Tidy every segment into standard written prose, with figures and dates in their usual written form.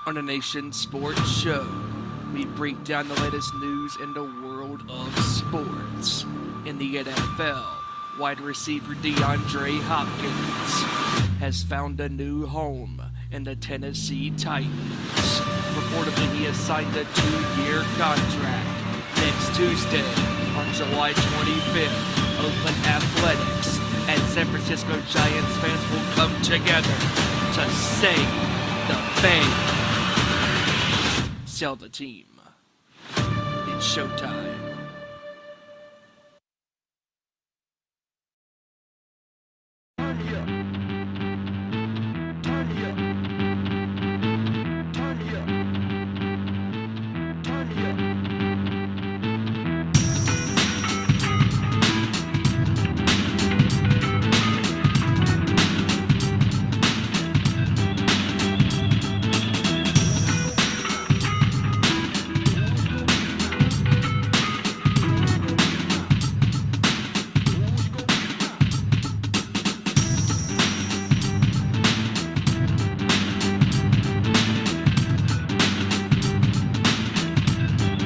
On the Nation Sports Show, we break down the latest news in the world of sports. In the NFL, wide receiver DeAndre Hopkins has found a new home in the Tennessee Titans. Reportedly, he has signed a 2-year contract. Next Tuesday, on July 25th, Oakland Athletics and San Francisco Giants fans will come together to save the fame. Sell the team. It's showtime.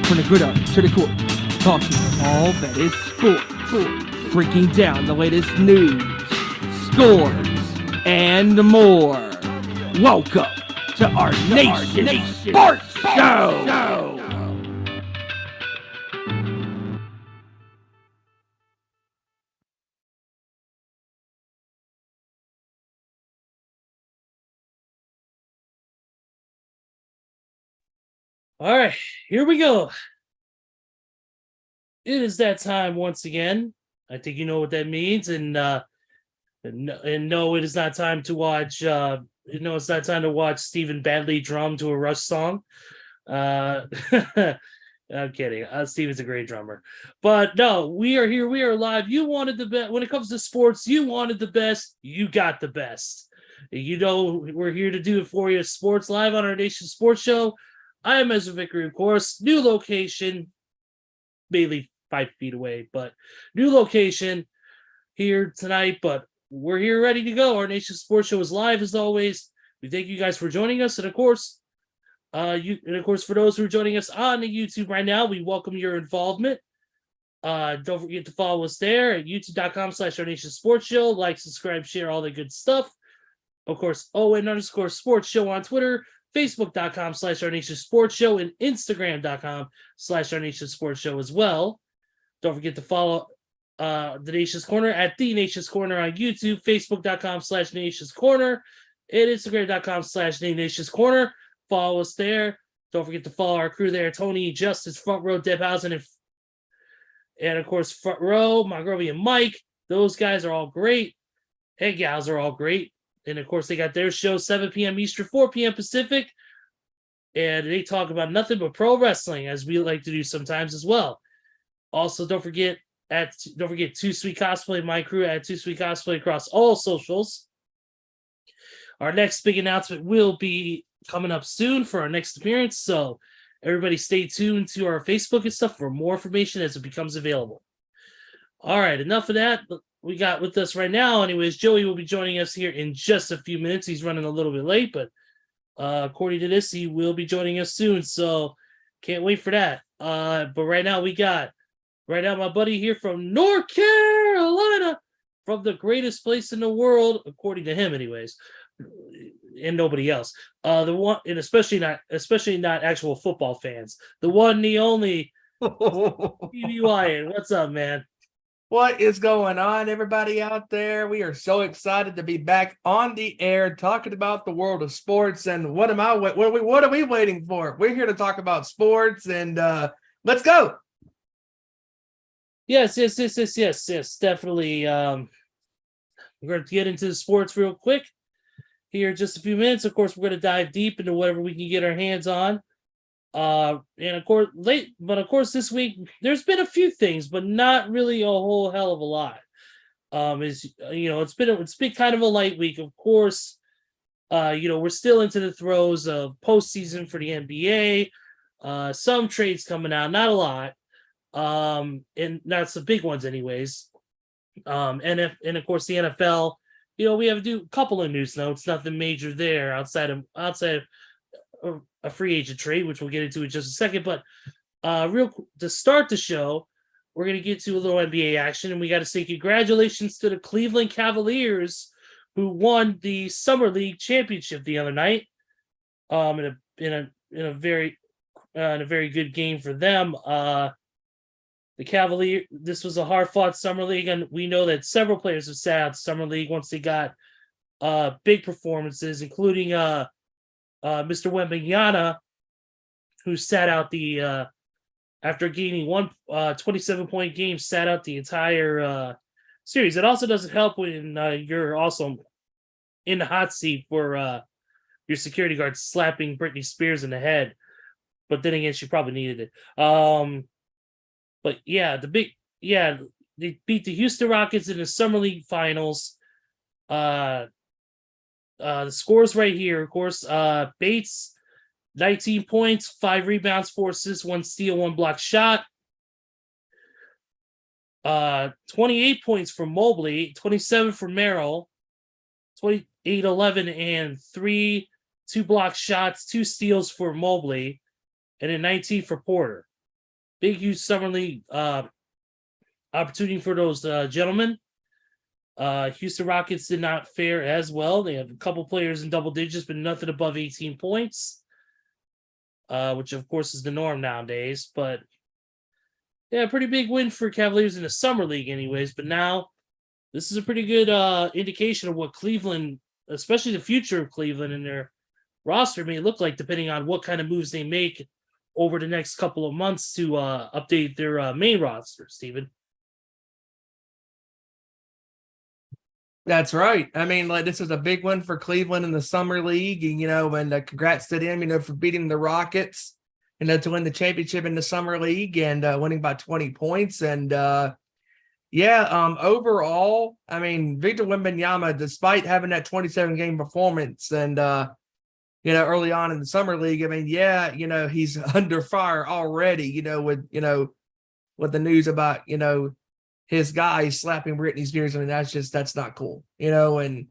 From the gridiron to the court, talking all that is sport, breaking down the latest news, scores, and more. Welcome to our Nation Sports Show. All right, here we go. It is that time once again. I think you know what that means, and no, it is not time to watch. It's not time to watch Stephen Badley drum to a Rush song. I'm kidding. Steven's a great drummer, but no, we are here. We are live. You wanted the best when it comes to sports. You wanted the best. You got the best. You know we're here to do it for you. Sports live on our Nation Sports Show. I am Ezra Vickery, of course. New location, maybe 5 feet away, but new location here tonight. But we're here ready to go. Our Nation Sports Show is live as always. We thank you guys for joining us, and of course, for those who are joining us on the YouTube right now, we welcome your involvement. Don't forget to follow us there at youtube.com/Our Nation Sports Show. Like, subscribe, share, all the good stuff. Of course, _sports show on Twitter. Facebook.com/Our Nation Sports Show and Instagram.com/Our Nation Sports Show as well. Don't forget to follow the Nation's Corner at The Nation's Corner on YouTube, Facebook.com/Nation's Corner, and Instagram.com/The Nation's Corner. Follow us there. Don't forget to follow our crew there, Tony, Justice, Front Row, Debhausen, and of course, Front Row, Montgomery, and Mike. Those guys are all great. Hey, gals are all great. And, of course, they got their show 7 p.m. Eastern, 4 p.m. Pacific. And they talk about nothing but pro wrestling, as we like to do sometimes as well. Also, don't forget Too Sweet Cosplay, my crew at Too Sweet Cosplay across all socials. Our next big announcement will be coming up soon for our next appearance. So, everybody stay tuned to our Facebook and stuff for more information as it becomes available. All right, enough of that. We got with us right now. Anyways, Joey will be joining us here in just a few minutes. He's running a little bit late, but according to this, he will be joining us soon. So can't wait for that. But right now my buddy here from North Carolina, from the greatest place in the world, according to him, anyways, and nobody else. The one, and especially not actual football fans. The one, the only, TV Wyand. What's up, man? What is going on, everybody out there? We are so excited to be back on the air talking about the world of sports. And what are we waiting for? We're here to talk about sports, and let's go. Yes, definitely. We're going to get into the sports real quick here in just a few minutes. Of course, we're going to dive deep into whatever we can get our hands on. And of course, this week there's been a few things, but not really a whole hell of a lot. It's been kind of a light week. Of course, we're still into the throes of postseason for the NBA. Some trades coming out, not a lot, and that's the big ones, anyways. And of course the NFL. We have to do a couple of news notes. Nothing major there outside of a free agent trade, which we'll get into in just a second. But to start the show, we're going to get to a little NBA action, and we got to say congratulations to the Cleveland Cavaliers, who won the Summer League championship the other night. In a very good game for them. The Cavaliers. This was a hard-fought Summer League, and we know that several players have sat out the Summer League once they got big performances, including Mr. Wembanyama, who sat out the after gaining one 27-point game, sat out the entire series. It also doesn't help when you're also in the hot seat for your security guard slapping Britney Spears in the head. But then again, she probably needed it. But yeah, they beat the Houston Rockets in the Summer League Finals. The scores right here, of course. Bates, 19 points, 5 rebounds, 4 assists, 1 steal, 1 block shot. 28 points for Mobley, 27 for Merrill, 28, 11, and 2 block shots, 2 steals for Mobley, and then 19 for Porter. Big, huge Summer League opportunity for those gentlemen. Houston Rockets did not fare as well. They have a couple players in double digits, but nothing above 18 points, which, of course, is the norm nowadays. But, yeah, pretty big win for Cavaliers in the Summer League anyways. But now this is a pretty good indication of what Cleveland, especially the future of Cleveland and their roster, may look like, depending on what kind of moves they make over the next couple of months to update their main roster, Stephen. That's right. I mean, like, this is a big one for Cleveland in the Summer League, and congrats to them, for beating the Rockets, to win the championship in the Summer League and winning by 20 points. And overall, I mean, Victor Wembanyama, despite having that 27-game performance and early on in the Summer League, I mean, he's under fire already, with the news about, his guys slapping Britney Spears. I mean, that's not cool, and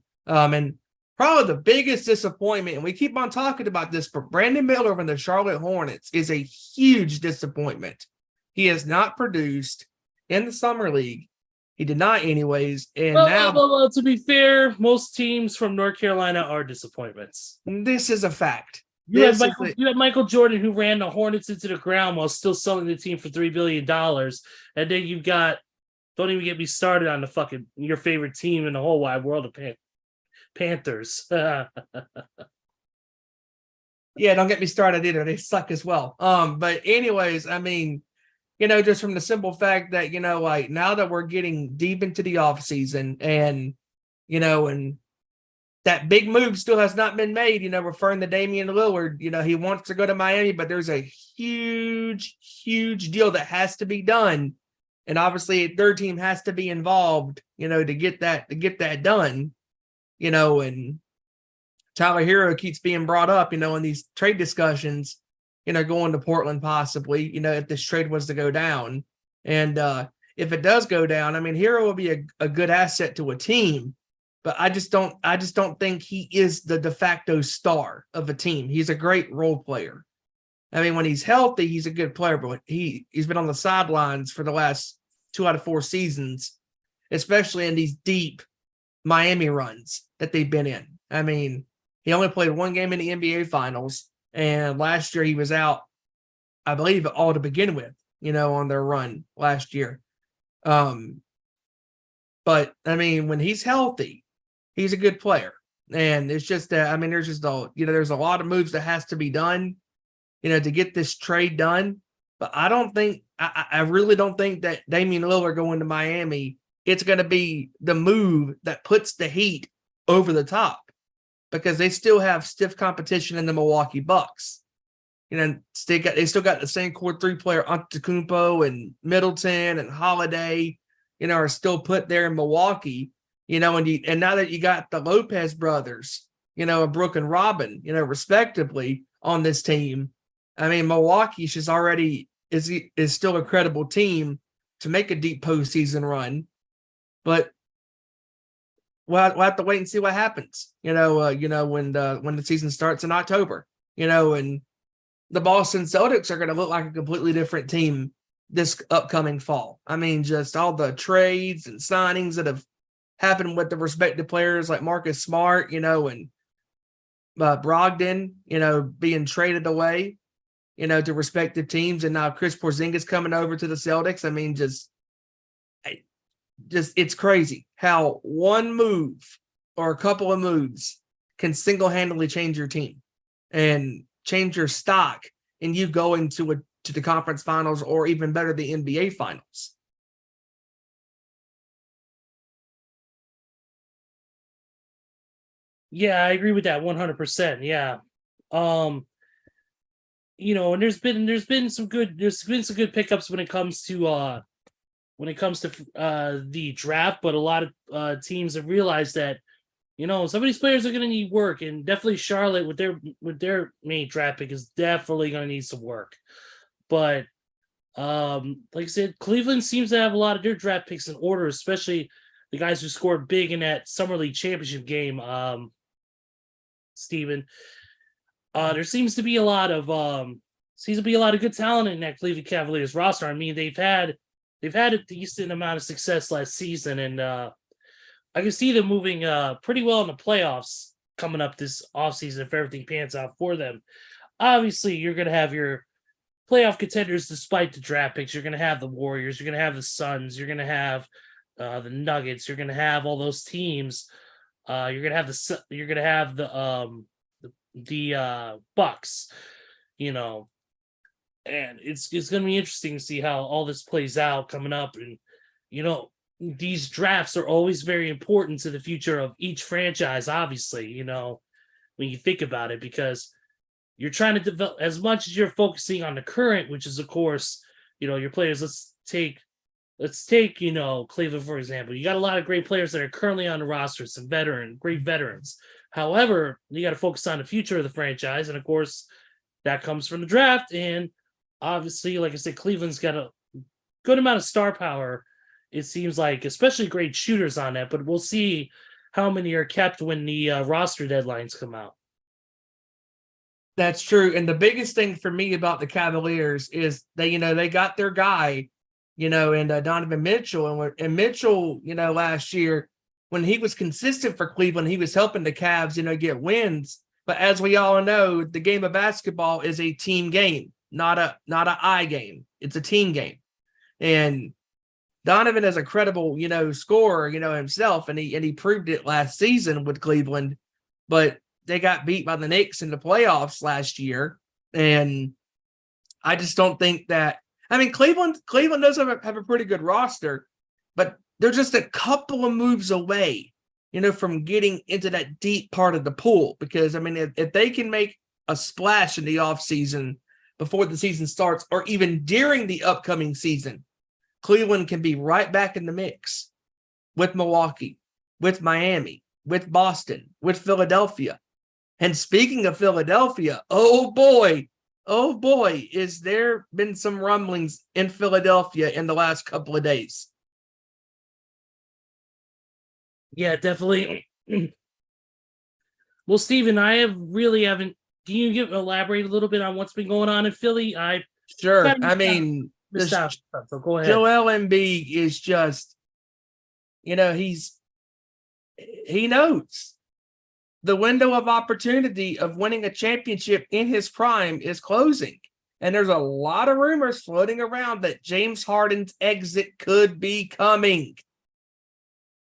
probably the biggest disappointment, and we keep on talking about this, but Brandon Miller from the Charlotte Hornets is a huge disappointment. He has not produced in the Summer League. He did not anyways. And well, to be fair, most teams from North Carolina are disappointments. This is a fact. You have Michael Jordan, who ran the Hornets into the ground while still selling the team for $3 billion. And then you've got, don't even get me started on your favorite team in the whole wide world of Panthers. Yeah, don't get me started either. They suck as well. But anyways, I mean, just from the simple fact that, like, now that we're getting deep into the offseason and that big move still has not been made, referring to Damian Lillard, he wants to go to Miami, but there's a huge, huge deal that has to be done. And obviously a third team has to be involved, to get that done, and Tyler Hero keeps being brought up, in these trade discussions, going to Portland possibly, if this trade was to go down. And if it does go down, I mean, Hero will be a good asset to a team, but I just don't think he is the de facto star of a team. He's a great role player. I mean, when he's healthy, he's a good player, but he's been on the sidelines for the last 2 out of 4 seasons, especially in these deep Miami runs that they've been in. I mean, he only played 1 game in the NBA Finals, and last year he was out, I believe, all to begin with, on their run last year. But I mean, when he's healthy, he's a good player. And it's just that, I mean, there's just there's a lot of moves that has to be done, to get this trade done. But I really don't think that Damian Lillard going to Miami, it's going to be the move that puts the Heat over the top, because they still have stiff competition in the Milwaukee Bucks. They still got the same core 3-player Antetokounmpo and Middleton and Holiday, are still put there in Milwaukee, and now that you got the Lopez brothers, Brooke and Robin, respectively on this team, I mean, Milwaukee is still a credible team to make a deep postseason run, but we'll have to wait and see what happens, when the season starts in October. and the Boston Celtics are going to look like a completely different team this upcoming fall. I mean, just all the trades and signings that have happened with the respective players like Marcus Smart, and Brogdon, being traded away, to respective teams. And now Chris Porzingis coming over to the Celtics. I mean, just it's crazy how one move or a couple of moves can single-handedly change your team and change your stock, and you going to the conference finals, or even better, the NBA finals. Yeah, I agree with that 100%. Yeah. And there's been some good pickups when it comes to the draft, but a lot of teams have realized that some of these players are going to need work, and definitely Charlotte with their main draft pick is definitely going to need some work. But like I said, Cleveland seems to have a lot of their draft picks in order, especially the guys who scored big in that Summer League championship game. Steven, there seems to be a lot of good talent in that Cleveland Cavaliers roster. I mean, they've had a decent amount of success last season, and I can see them moving pretty well in the playoffs coming up this offseason if everything pans out for them. Obviously, you're going to have your playoff contenders despite the draft picks. You're going to have the Warriors, you're going to have the Suns, you're going to have the Nuggets, you're going to have all those teams. You're going to have the Bucks, and it's going to be interesting to see how all this plays out coming up. And these drafts are always very important to the future of each franchise, obviously, when you think about it, because you're trying to develop as much as you're focusing on the current, which is, of course, your players. Let's take Cleveland, for example. You got a lot of great players that are currently on the roster, some great veterans. However, you got to focus on the future of the franchise. And of course, that comes from the draft. And obviously, like I said, Cleveland's got a good amount of star power. It seems like, especially great shooters on that, but we'll see how many are kept when the roster deadlines come out. That's true. And the biggest thing for me about the Cavaliers is they got their guy, and Donovan Mitchell. And Mitchell, last year, when he was consistent for Cleveland, he was helping the Cavs, get wins. But as we all know, the game of basketball is a team game, not a eye game. It's a team game. And Donovan is a credible, scorer, himself, and he proved it last season with Cleveland. But they got beat by the Knicks in the playoffs last year, and I just don't think that. I mean, Cleveland does have a pretty good roster, but they're just a couple of moves away, from getting into that deep part of the pool. Because I mean, if they can make a splash in the offseason before the season starts, or even during the upcoming season, Cleveland can be right back in the mix with Milwaukee, with Miami, with Boston, with Philadelphia. And speaking of Philadelphia, oh boy, is there been some rumblings in Philadelphia in the last couple of days. Yeah, definitely. Well, Steven, I haven't. Can you elaborate a little bit on what's been going on in Philly? Sure. I mean, so go ahead. Joel Embiid is just, he knows the window of opportunity of winning a championship in his prime is closing. And there's a lot of rumors floating around that James Harden's exit could be coming.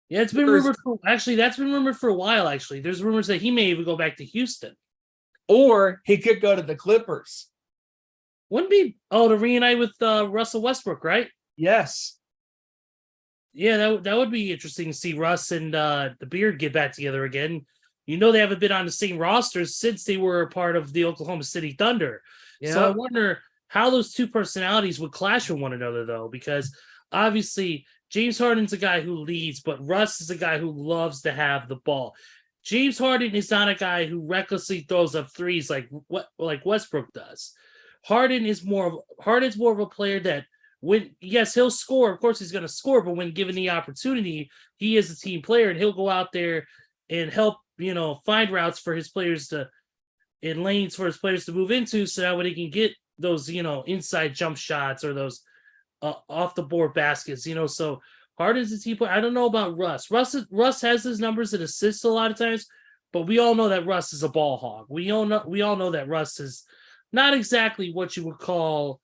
Yeah, it's been rumored that's been rumored for a while, actually. There's rumors that he may even go back to Houston. Or he could go to the Clippers. Wouldn't be to reunite with Russell Westbrook, right? Yes. Yeah, that would be interesting to see Russ and the Beard get back together again. They haven't been on the same roster since they were a part of the Oklahoma City Thunder. Yeah. So I wonder how those two personalities would clash with one another, though, because obviously James Harden's a guy who leads, but Russ is a guy who loves to have the ball. James Harden is not a guy who recklessly throws up threes like Westbrook does. Harden's more of a player that he'll score. Of course, he's going to score, but when given the opportunity, he is a team player, and he'll go out there and help, find routes for his players to in lanes for his players to move into, so that way they can get those, inside jump shots or those off the board baskets. So Harden's a team player. I don't know about Russ. Russ has his numbers and assists a lot of times, but we all know that Russ is a ball hog. We all know that Russ is not exactly what you would call.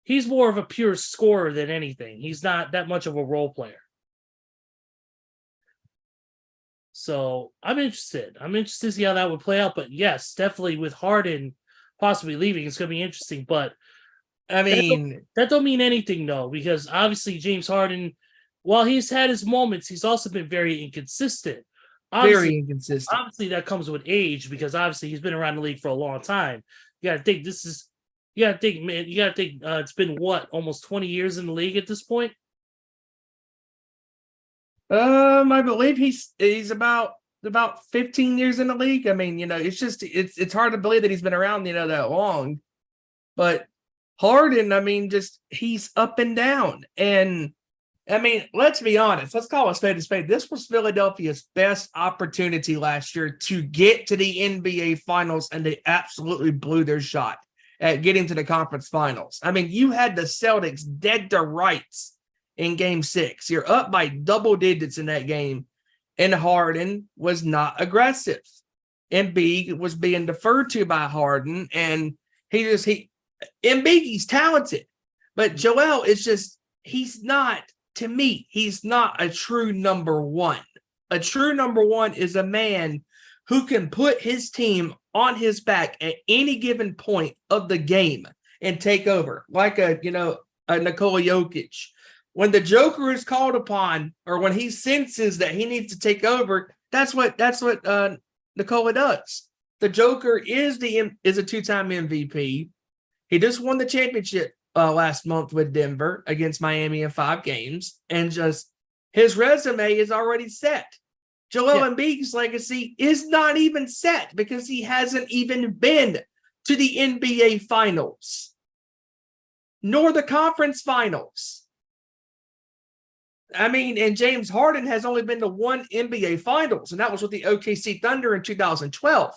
He's more of a pure scorer than anything. He's not that much of a role player. So I'm interested. I'm interested to see how that would play out. But yes, definitely with Harden possibly leaving, it's going to be interesting. But I mean, that don't mean anything, though, because obviously James Harden, while he's had his moments, he's also been very inconsistent. Very inconsistent. Obviously, that comes with age, because obviously he's been around the league for a long time. You got to think man. You got to think it's been almost 20 years in the league at this point. I believe he's about 15 years in the league. I mean, it's hard to believe that he's been around, that long. But Harden, I mean, he's up and down. And I mean, let's be honest. Let's call a spade a spade. This was Philadelphia's best opportunity last year to get to the NBA Finals, and they absolutely blew their shot at getting to the conference finals. I mean, you had the Celtics dead to rights in Game 6. You're up by double digits in that game, and Harden was not aggressive. Embiid was being deferred to by Harden, and Embiid, he's talented, but Joel is he's not, to me, he's not a true number one. A true number one is a man who can put his team on his back at any given point of the game and take over, like a Nikola Jokic. When the Joker is called upon, or when he senses that he needs to take over, that's what Nikola does. The Joker is a two-time MVP. He just won the championship last month with Denver against Miami in 5 games, and his resume is already set. Joel Embiid's legacy is not even set because he hasn't even been to the NBA Finals, nor the conference finals. I mean, and James Harden has only been to 1 NBA Finals, and that was with the OKC Thunder in 2012.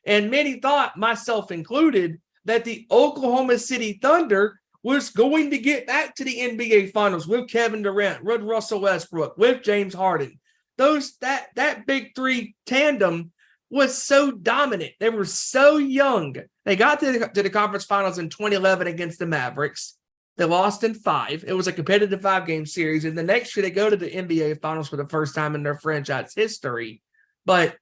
And many thought, myself included, that the Oklahoma City Thunder was going to get back to the NBA Finals with Kevin Durant, with Russell Westbrook, with James Harden. That big three tandem was so dominant. They were so young. They got to the conference finals in 2011 against the Mavericks. They lost in 5. It was a competitive 5-game series. And the next year, they go to the NBA Finals for the first time in their franchise history. But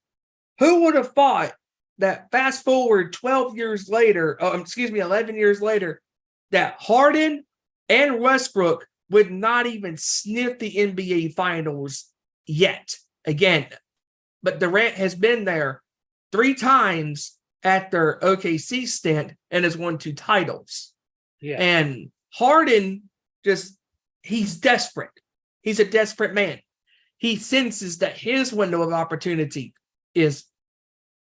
who would have thought that fast forward 11 years later, that Harden and Westbrook would not even sniff the NBA Finals yet again? But Durant has been there 3 times at their OKC stint and has won 2 titles. Yeah. And Harden he's desperate. He's a desperate man. He senses that his window of opportunity is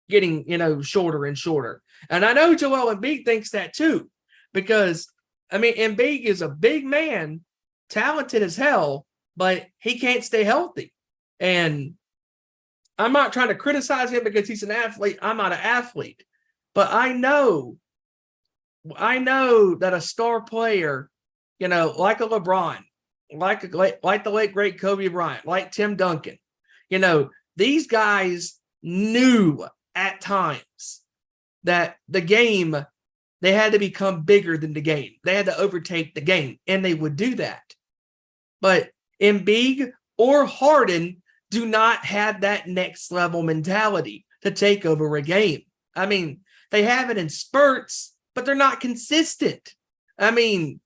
getting, shorter and shorter. And I know Joel Embiid thinks that too, because, I mean, Embiid is a big man, talented as hell, but he can't stay healthy. And I'm not trying to criticize him because he's an athlete. I'm not an athlete. But I know that a star player, like a LeBron, like the late great Kobe Bryant, like Tim Duncan, these guys knew at times that the game, they had to become bigger than the game. They had to overtake the game, and they would do that. But Embiid or Harden do not have that next level mentality to take over a game. I mean, they have it in spurts, but they're not consistent. I mean,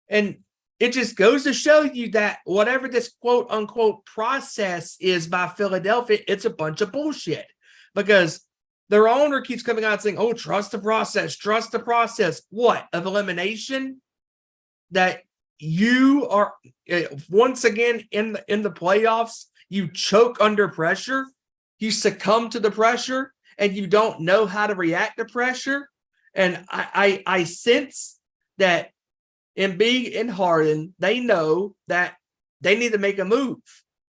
and it just goes to show you that whatever this quote unquote process is by Philadelphia, it's a bunch of bullshit, because their owner keeps coming out saying, oh, trust the process, trust the process. What? Of elimination? That you are once again in the playoffs, you choke under pressure, you succumb to the pressure, and you don't know how to react to pressure. And I sense that Embiid and Harden, they know that they need to make a move,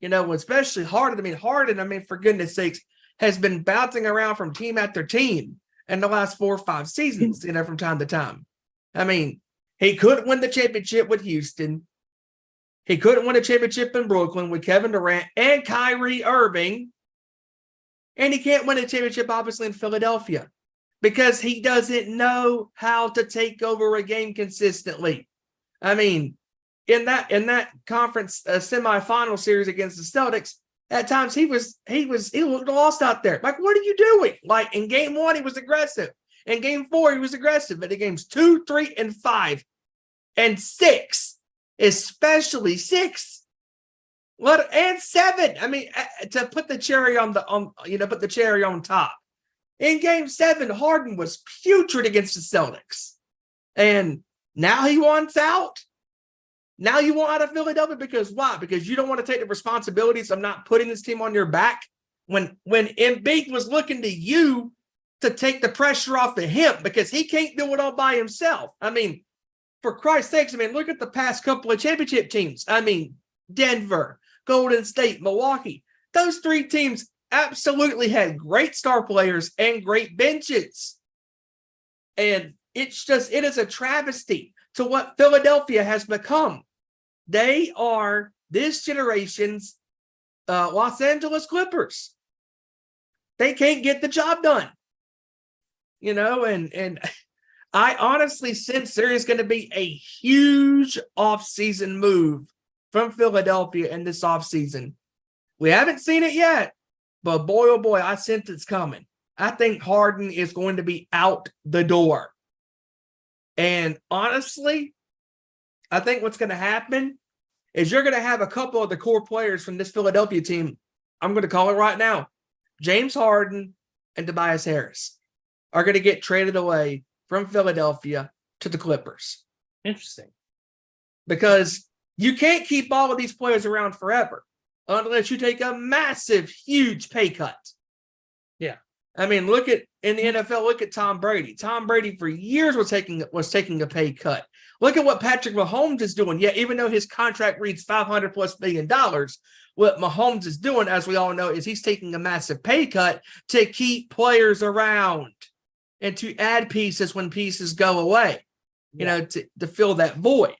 especially Harden. I mean, for goodness sakes, has been bouncing around from team after team in the last 4 or 5 seasons, from time to time. I mean, he couldn't win the championship with Houston. He couldn't win a championship in Brooklyn with Kevin Durant and Kyrie Irving. And he can't win a championship, obviously, in Philadelphia because he doesn't know how to take over a game consistently. I mean, in that conference semifinal series against the Celtics, at times he looked lost out there. Like, what are you doing? Like in game 1, he was aggressive. In game 4, he was aggressive. But in games 2, 3, and 5, and 6, especially 6, and 7. I mean, to put the cherry on top. In game 7, Harden was putrid against the Celtics, and now he wants out. Now you want out of Philadelphia because why? Because you don't want to take the responsibilities of not putting this team on your back when Embiid was looking to you to take the pressure off of him because he can't do it all by himself. I mean, for Christ's sakes, I mean, look at the past couple of championship teams. I mean, Denver, Golden State, Milwaukee. Those 3 teams absolutely had great star players and great benches. And it is a travesty to what Philadelphia has become. They are this generation's Los Angeles Clippers. They can't get the job done. And I honestly sense there is going to be a huge offseason move from Philadelphia in this offseason. We haven't seen it yet, but boy, oh boy, I sense it's coming. I think Harden is going to be out the door. And honestly, I think what's going to happen is you're going to have a couple of the core players from this Philadelphia team. I'm going to call it right now. James Harden and Tobias Harris are going to get traded away from Philadelphia to the Clippers. Interesting. Because you can't keep all of these players around forever unless you take a massive, huge pay cut. Yeah. I mean, in the NFL, look at Tom Brady. Tom Brady for years was taking a pay cut. Look at what Patrick Mahomes is doing. Yeah, even though his contract reads $500+ million, what Mahomes is doing, as we all know, is he's taking a massive pay cut to keep players around and to add pieces when pieces go away, to fill that void.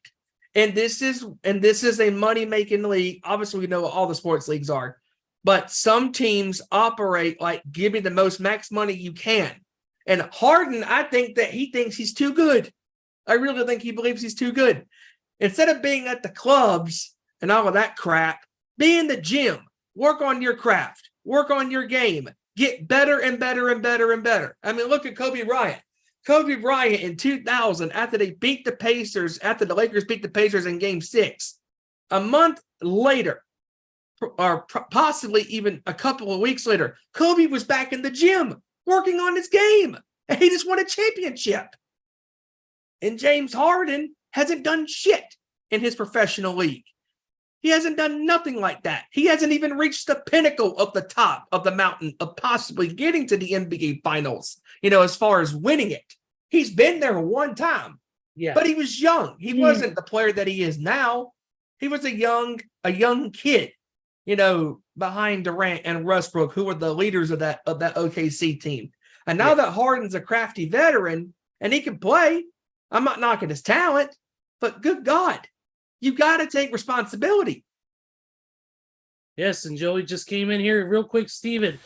And this is a money-making league. Obviously, we know what all the sports leagues are. But some teams operate like give me the most max money you can. And Harden, I think that he thinks he's too good. I really think he believes he's too good. Instead of being at the clubs and all of that crap, be in the gym, work on your craft, work on your game, get better and better and better and better. I mean, look at Kobe Bryant. Kobe Bryant in 2000, after the Lakers beat the Pacers in Game 6, a month later, or possibly even a couple of weeks later, Kobe was back in the gym working on his game, and he just won a championship. And James Harden hasn't done shit in his professional league. He hasn't done nothing like that. He hasn't even reached the pinnacle of the top of the mountain of possibly getting to the NBA Finals, as far as winning it. He's been there one time, but he was young. He wasn't the player that he is now. He was a young kid, behind Durant and Westbrook, who were the leaders of that OKC team. And now that Harden's a crafty veteran and he can play, I'm not knocking his talent, but good God, you got to take responsibility. Yes, and Joey just came in here real quick. Steven,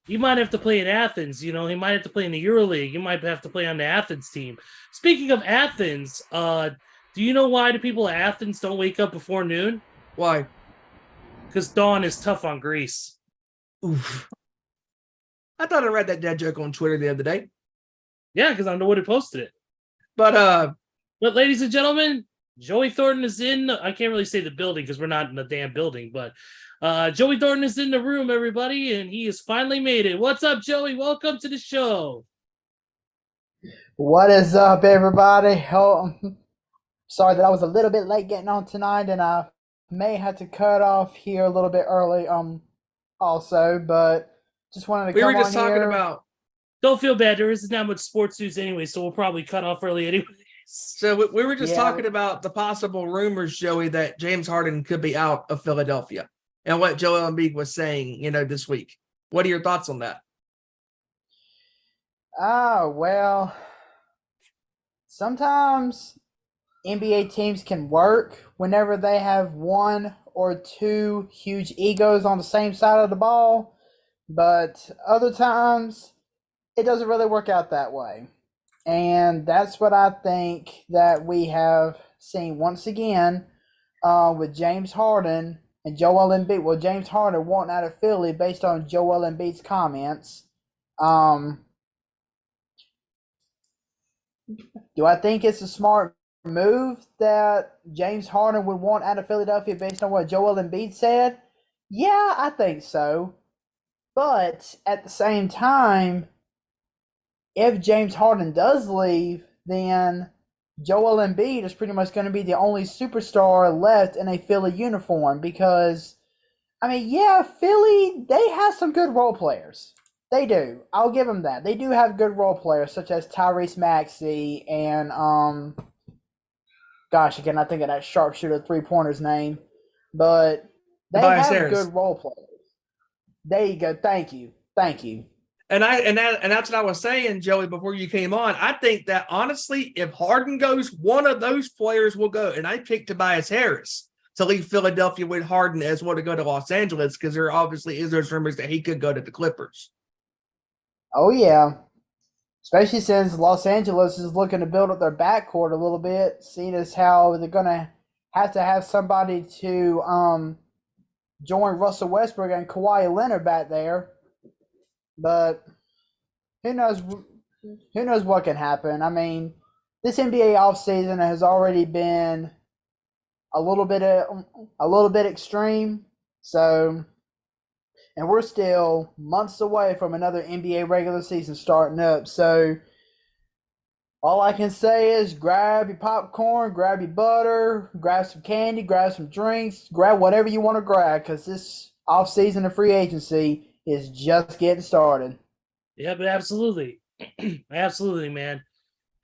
you might have to play in Athens. He might have to play in the EuroLeague. You might have to play on the Athens team. Speaking of Athens, do you know why the people at Athens don't wake up before noon? Why? Because dawn is tough on Greece. Oof. I thought I read that dad joke on Twitter the other day. Yeah, because I'm the one who posted it. But ladies and gentlemen, Joey Thornton is in. I can't really say the building because we're not in the damn building, but Joey Thornton is in the room, everybody, and he has finally made it. What's up, Joey? Welcome to the show. What is up, everybody? Sorry that I was a little bit late getting on tonight, and I may have to cut off here a little bit early. Also, but just wanted to we come were just on talking here. about. Don't feel bad. There isn't that much sports news anyway, so we'll probably cut off early anyways. So we were just talking about the possible rumors, Joey, that James Harden could be out of Philadelphia, and what Joel Embiid was saying, this week. What are your thoughts on that? Well, sometimes NBA teams can work whenever they have one or two huge egos on the same side of the ball, but other times it doesn't really work out that way. And that's what I think that we have seen once again with James Harden and Joel Embiid. Well, James Harden wanting out of Philly based on Joel Embiid's comments. Do I think it's a smart move that James Harden would want out of Philadelphia based on what Joel Embiid said? Yeah, I think so. But at the same time, if James Harden does leave, then Joel Embiid is pretty much going to be the only superstar left in a Philly uniform because, I mean, yeah, Philly, they have some good role players. They do. I'll give them that. They do have good role players such as Tyrese Maxey and, gosh, I cannot think of that sharpshooter three-pointer's name. But they Tobias have Harris. good role players. There you go. Thank you. And that's what I was saying, Joey, before you came on. I think that honestly, if Harden goes, one of those players will go. And I picked Tobias Harris to leave Philadelphia with Harden as well to go to Los Angeles because there obviously is those rumors that he could go to the Clippers. Oh, yeah. Especially since Los Angeles is looking to build up their backcourt a little bit, seeing as how they're going to have somebody to join Russell Westbrook and Kawhi Leonard back there. But who knows what can happen. I mean, this NBA offseason has already been a little bit extreme. So, and we're still months away from another NBA regular season starting up. So, all I can say is grab your popcorn, grab your butter, grab some candy, grab some drinks, grab whatever you want to grab because this offseason of free agency is just getting started. Yeah, but absolutely. Absolutely, man.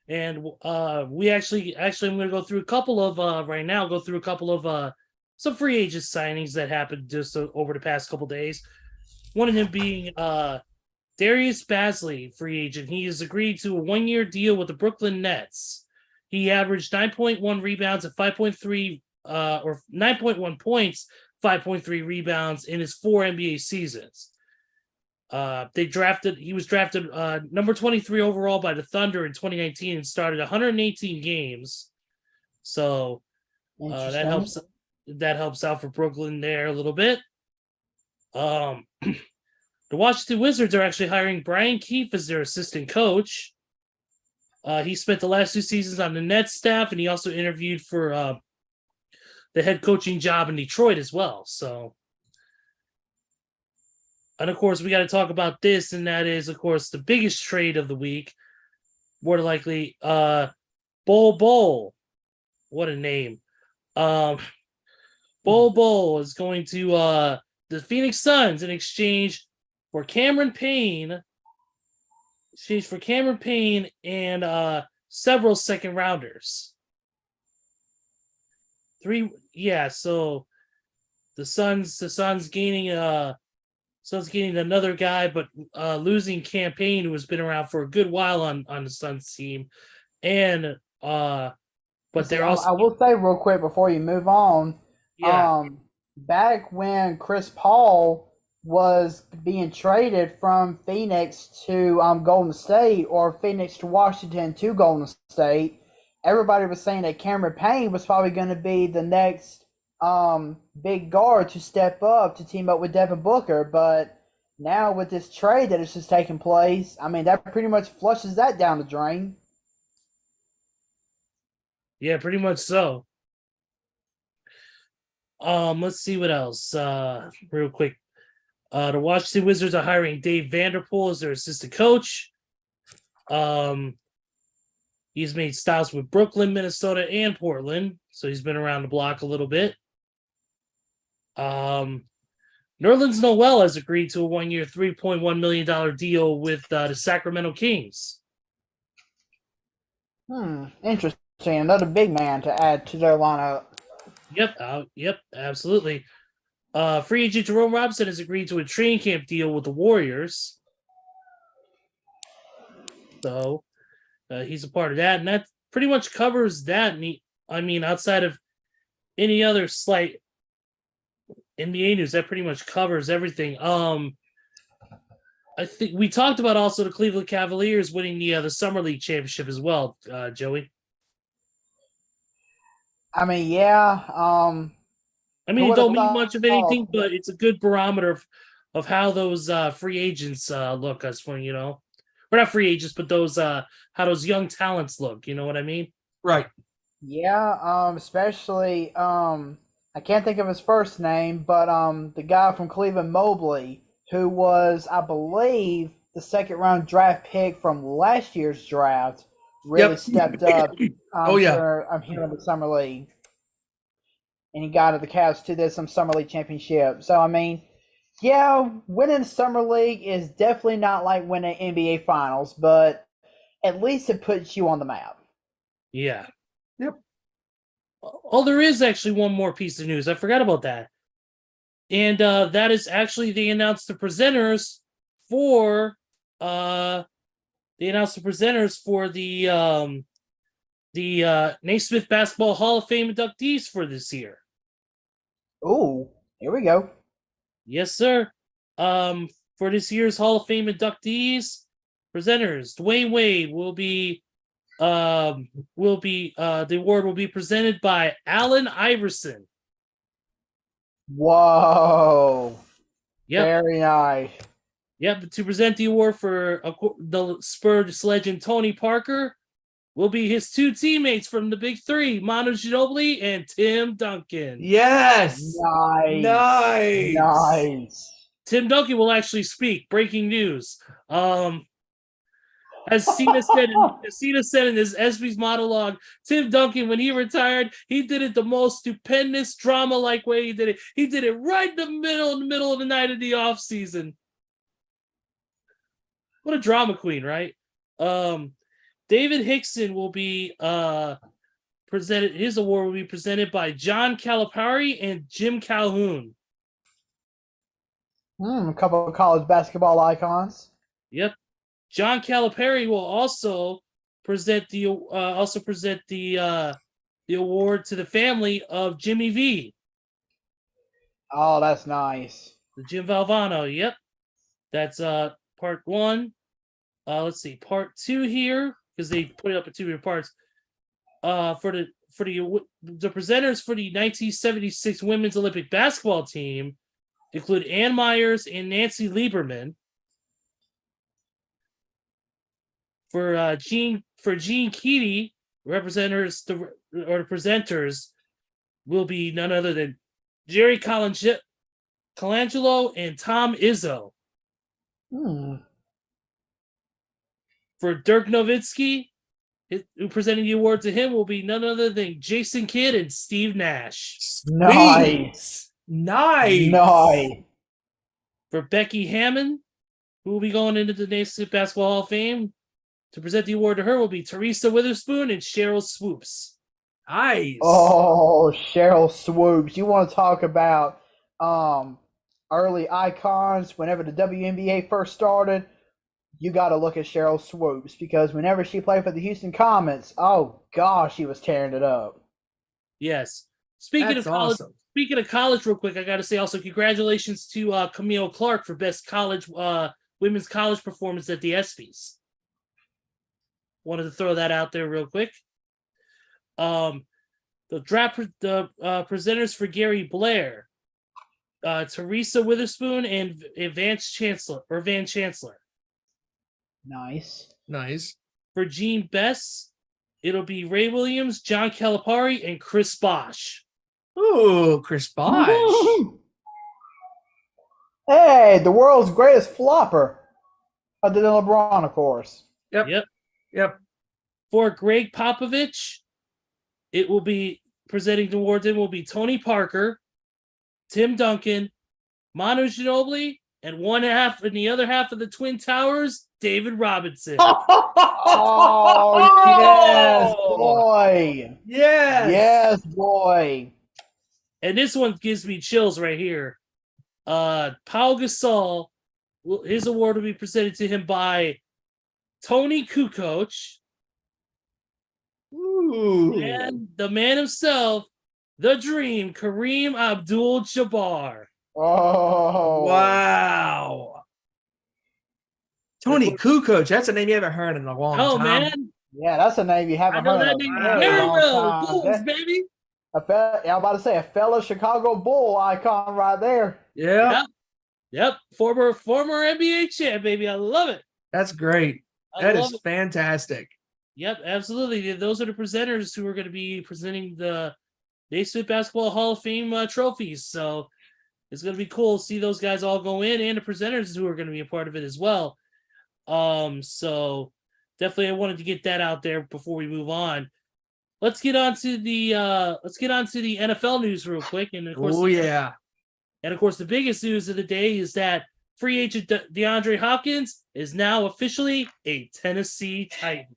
And we actually I'm going to go through a couple of some free agent signings that happened just over the past couple days. One of them being Darius Bazley, free agent. He has agreed to a 1-year deal with the Brooklyn Nets. He averaged 9.1 rebounds and 5.3 or 9.1 points, 5.3 rebounds in his 4 NBA seasons. He was drafted number 23 overall by the Thunder in 2019 and started 118 games. So that helps out for Brooklyn there a little bit. The Washington Wizards are actually hiring Brian Keefe as their assistant coach. He spent the last 2 seasons on the Nets staff, and he also interviewed for the head coaching job in Detroit as well. So, and of course, we got to talk about this, and that is, of course, the biggest trade of the week. More than likely, Bol. What a name. Bol is going to the Phoenix Suns in exchange for Cameron Payne. And several second rounders. So the Suns gaining another guy, but losing Cam Payne, who has been around for a good while on the Suns team. And but they're also, I will say real quick before you move on. Yeah. Back when Chris Paul was being traded from Phoenix to Golden State, or Phoenix to Washington to Golden State, everybody was saying that Cameron Payne was probably going to be the next big guard to step up to team up with Devin Booker. But now with this trade that is just taking place, I mean, that pretty much flushes that down the drain. Yeah, pretty much so. Let's see what else. Real quick. The Washington Wizards are hiring Dave Vanderpool as their assistant coach. He's made stops with Brooklyn, Minnesota, and Portland, so he's been around the block a little bit. Nerlens Noel has agreed to a 1-year, $3.1 million deal with the Sacramento Kings. Interesting. Another big man to add to their lineup. Yep, absolutely. Free agent Jerome Robinson has agreed to a training camp deal with the Warriors. So he's a part of that, and that pretty much covers that. Outside of any other slight NBA news, that pretty much covers everything. I think we talked about also the Cleveland Cavaliers winning the Summer League championship as well, Joey. I mean, yeah. It don't mean much of anything, but it's a good barometer of how those free agents look. As for we're not free agents, but those how those young talents look. You know what I mean? Right. Yeah. Especially I can't think of his first name, but the guy from Cleveland, Mobley, who was, I believe, the second round draft pick from last year's draft, really stepped up. I'm here in the Summer League. And he got the Cavs to some Summer League championship. So, I mean, yeah, winning the Summer League is definitely not like winning NBA Finals, but at least it puts you on the map. Yeah. Yep. Oh, there is actually one more piece of news. I forgot about that. And that is actually they announced the presenters for the Naismith Basketball Hall of Fame inductees for this year. Ooh, here we go. Yes, sir. For this year's Hall of Fame inductees, presenters, Dwayne Wade will be the award will be presented by Allen Iverson. Whoa. Yep. Very nice. Yep, to present the award for the Spurs legend Tony Parker will be his two teammates from the Big Three, Manu Ginobili and Tim Duncan. Yes. Nice. Tim Duncan will actually speak. Breaking news. As Cena said in his ESPYs monologue, Tim Duncan, when he retired, he did it the most stupendous drama-like way he did it. He did it right in the middle of the night of the off-season. What a drama queen, right? David Hickson will be presented. His award will be presented by John Calipari and Jim Calhoun. A couple of college basketball icons. Yep. John Calipari will also present the award to the family of Jimmy V. Oh, that's nice. The Jim Valvano. Yep. That's part one. Let's see, part two here, because they put it up in two different parts. For the presenters for the 1976 Women's Olympic Basketball team include Ann Myers and Nancy Lieberman. For Gene Keady, the presenters will be none other than Jerry Colangelo and Tom Izzo. For Dirk Nowitzki, who presenting the award to him will be none other than Jason Kidd and Steve Nash. Nice. For Becky Hammond, who will be going into the Naismith Basketball Hall of Fame, to present the award to her will be Teresa Witherspoon and Cheryl Swoops. Nice. Oh, Cheryl Swoops. You want to talk about early icons? Whenever the WNBA first started, you got to look at Cheryl Swoops, because whenever she played for the Houston Comets, oh gosh, she was tearing it up. Yes. Speaking of college, real quick, I got to say also congratulations to Camille Clark for best college women's college performance at the ESPYs. Wanted to throw that out there real quick. The presenters for Gary Blair, Teresa Witherspoon and Van Chancellor. Nice. For Gene Bess, it'll be Ray Williams, John Calipari, and Chris Bosh. Ooh, Chris Bosh. Hey, the world's greatest flopper. Other than LeBron, of course. Yep. For Greg Popovich, it will be presenting the award. It will be Tony Parker, Tim Duncan, Manu Ginobili, and the other half of the Twin Towers, David Robinson. Oh, yes, boy. Yes, Yes, boy. And this one gives me chills right here. Pau Gasol, his award will be presented to him by Tony Kukoc Ooh. and the man himself, the Dream, Kareem Abdul-Jabbar. Oh, Wow. Tony Kukoc, that's a name you haven't heard in a long Oh, time. man. Yeah, that's a name you I haven't know heard that of name in a very long well. time. Bulls, baby. Yeah, I'm about to say a fellow Chicago Bull icon right there. Yeah, Yep. Former NBA champ, baby. I love it. that's great. I That love is it. fantastic. Yep, absolutely. Those are the presenters who are going to be presenting the Naismith Basketball Hall of Fame trophies. So it's going to be cool to see those guys all go in, and the presenters who are going to be a part of it as well. So definitely I wanted to get that out there before we move on. Let's get on to the NFL news real quick. And of course, Oh, yeah. the biggest news of the day is that free agent DeAndre Hopkins is now officially a Tennessee Titan.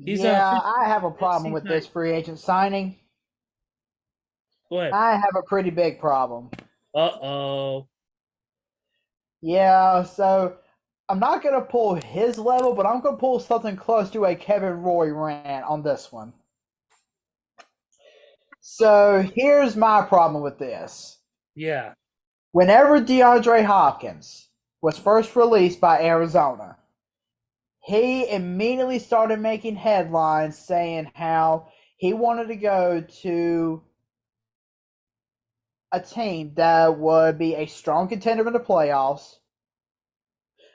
I have a problem with this free agent signing. Go ahead. I have a pretty big problem. Uh-oh. Yeah, so I'm not going to pull his level, but I'm going to pull something close to a Kevin Roy rant on this one. So here's my problem with this. Yeah. Whenever DeAndre Hopkins was first released by Arizona, he immediately started making headlines saying how he wanted to go to a team that would be a strong contender in the playoffs,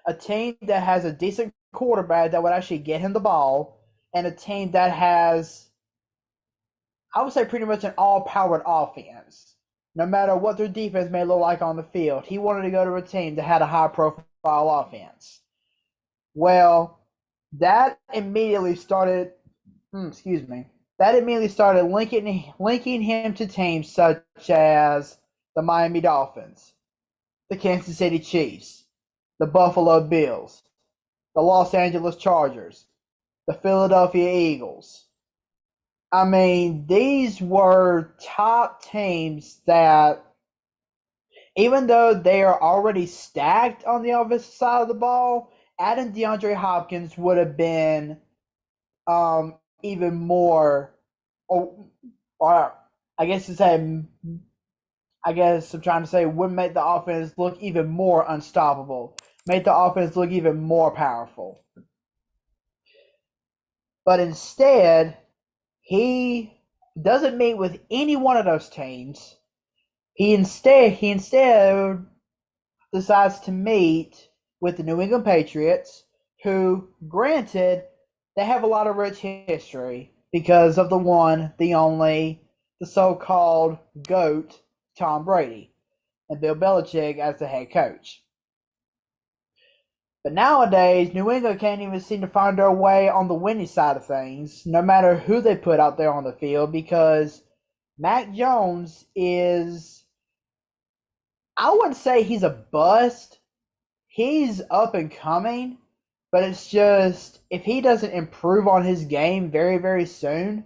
a team that has a decent quarterback that would actually get him the ball, and a team that has, I would say, pretty much an all-powered offense. No matter what their defense may look like on the field, he wanted to go to a team that had a high-profile offense. Well, that immediately started linking him to teams such as the Miami Dolphins, the Kansas City Chiefs, the Buffalo Bills, the Los Angeles Chargers, the Philadelphia Eagles. I mean, these were top teams that, even though they are already stacked on the offensive side of the ball, adding DeAndre Hopkins would have been even more, or I guess I'm trying to say, would make the offense look even more unstoppable, make the offense look even more powerful. But instead, he doesn't meet with any one of those teams. He instead decides to meet with the New England Patriots, who, granted, they have a lot of rich history because of the one, the only, the so-called GOAT, Tom Brady, and Bill Belichick as the head coach. But nowadays, New England can't even seem to find their way on the winning side of things, no matter who they put out there on the field, because Mac Jones is, I wouldn't say he's a bust. He's up and coming, but it's just, if he doesn't improve on his game very, very soon,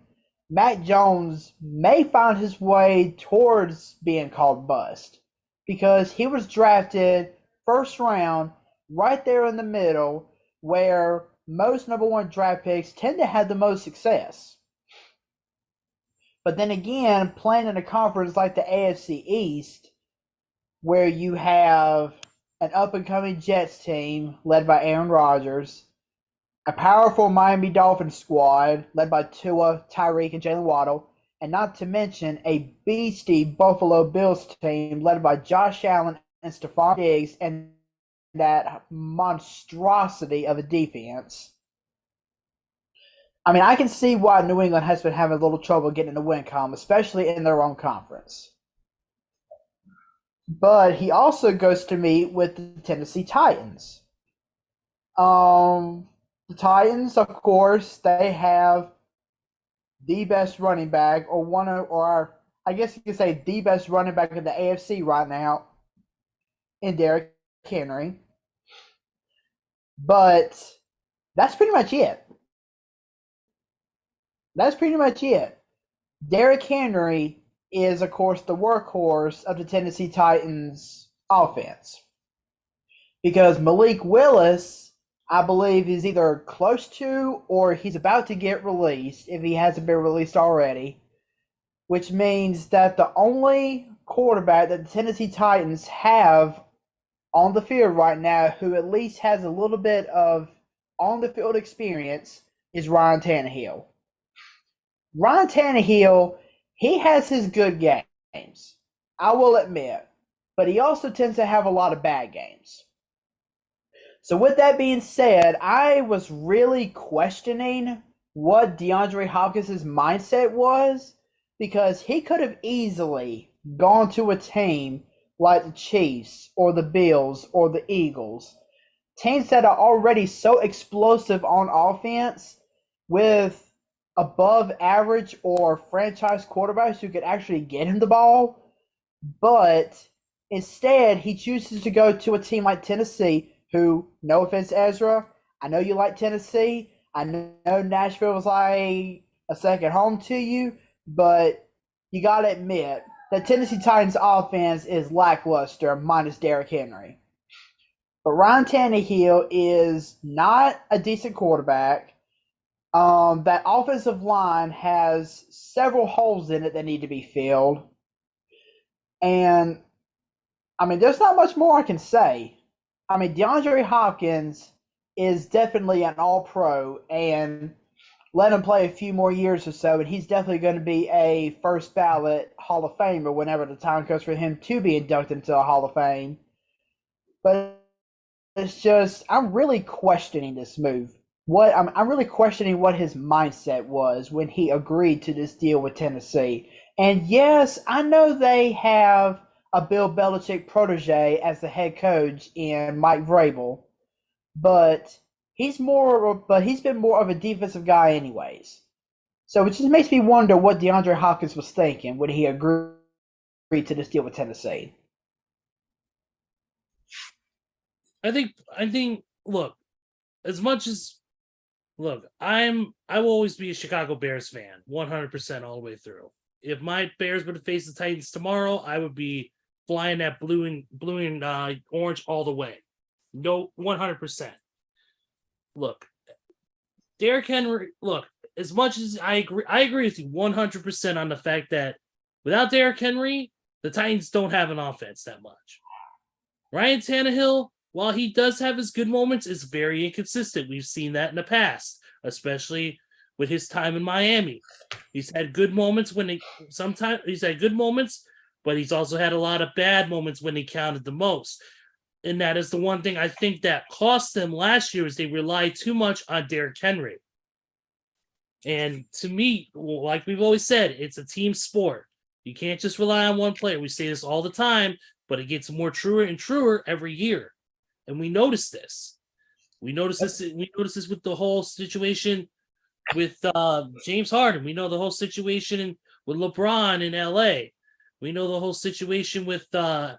Mac Jones may find his way towards being called bust, because he was drafted first round right there in the middle where most number one draft picks tend to have the most success. But then again, playing in a conference like the AFC East, where you have an up-and-coming Jets team led by Aaron Rodgers, a powerful Miami Dolphins squad led by Tua, Tyreek, and Jalen Waddle, and not to mention a beastie Buffalo Bills team led by Josh Allen and Stephon Diggs, and that monstrosity of a defense. I mean, I can see why New England has been having a little trouble getting the win column, especially in their own conference. But he also goes to meet with the Tennessee Titans. The Titans, of course, they have the best running back, or I guess you could say the best running back in the AFC right now, in Derrick Henry. But that's pretty much it. Derrick Henry is, of course, the workhorse of the Tennessee Titans offense. Because Malik Willis, I believe, is either close to or he's about to get released if he hasn't been released already, which means that the only quarterback that the Tennessee Titans have on the field right now who at least has a little bit of on-the-field experience is Ryan Tannehill. Ryan Tannehill, he has his good games, I will admit, but he also tends to have a lot of bad games. So with that being said, I was really questioning what DeAndre Hopkins' mindset was, because he could have easily gone to a team like the Chiefs or the Bills or the Eagles, teams that are already so explosive on offense with above average or franchise quarterbacks who could actually get him the ball. But instead, he chooses to go to a team like Tennessee, who, no offense, Ezra, I know you like Tennessee. I know Nashville was like a second home to you, but you got to admit that Tennessee Titans offense is lackluster minus Derrick Henry. But Ryan Tannehill is not a decent quarterback. That offensive line has several holes in it that need to be filled. And, I mean, there's not much more I can say. I mean, DeAndre Hopkins is definitely an all-pro, and let him play a few more years or so, and he's definitely going to be a first-ballot Hall of Famer whenever the time comes for him to be inducted into the Hall of Fame. But it's just, I'm really questioning this move. I'm really questioning what his mindset was when he agreed to this deal with Tennessee. And yes, I know they have a Bill Belichick protege as the head coach in Mike Vrabel, but he's been more of a defensive guy anyways. So it just makes me wonder what DeAndre Hopkins was thinking when he agreed to this deal with Tennessee. I think look, I will always be a Chicago Bears fan, 100% all the way through. If my Bears were to face the Titans tomorrow, I would be flying that blue and orange all the way. No, 100%. Look, Derrick Henry, as much as I agree with you 100% on the fact that without Derrick Henry, the Titans don't have an offense that much. Ryan Tannehill, while he does have his good moments, is very inconsistent. We've seen that in the past, especially with his time in Miami. He's had good moments he's had good moments, but he's also had a lot of bad moments when he counted the most. And that is the one thing I think that cost them last year, is they relied too much on Derrick Henry. And to me, like we've always said, it's a team sport. You can't just rely on one player. We say this all the time, but it gets more truer and truer every year. And we notice this. We notice this with the whole situation with James Harden. We know the whole situation with LeBron in LA. We know the whole situation with it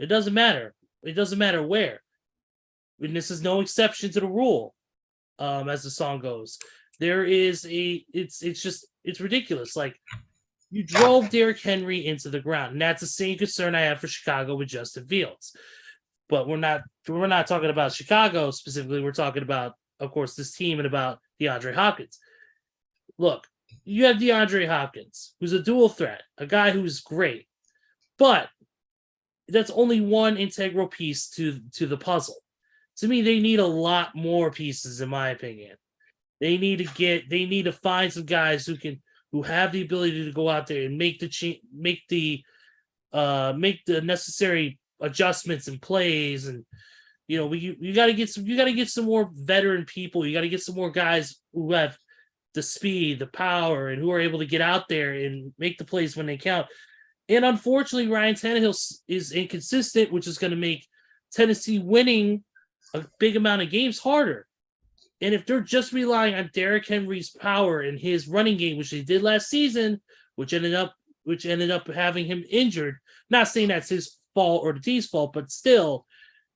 doesn't matter. It doesn't matter where. And this is no exception to the rule, as the song goes. It's ridiculous. Like, you drove Derrick Henry into the ground, and that's the same concern I have for Chicago with Justin Fields. But we're not talking about Chicago specifically. We're talking about, of course, this team and about DeAndre Hopkins. Look, you have DeAndre Hopkins, who's a dual threat, a guy who's great, but that's only one integral piece to the puzzle. To me, they need a lot more pieces, in my opinion. They need to find some guys who have the ability to go out there and make the necessary adjustments and plays. And you got to get some more veteran people. You got to get some more guys who have the speed, the power, and who are able to get out there and make the plays when they count. And unfortunately, Ryan Tannehill is inconsistent, which is going to make Tennessee winning a big amount of games harder. And if they're just relying on Derrick Henry's power and his running game, which they did last season, which ended up having him injured, not saying that's his fault or the team's fault, but still,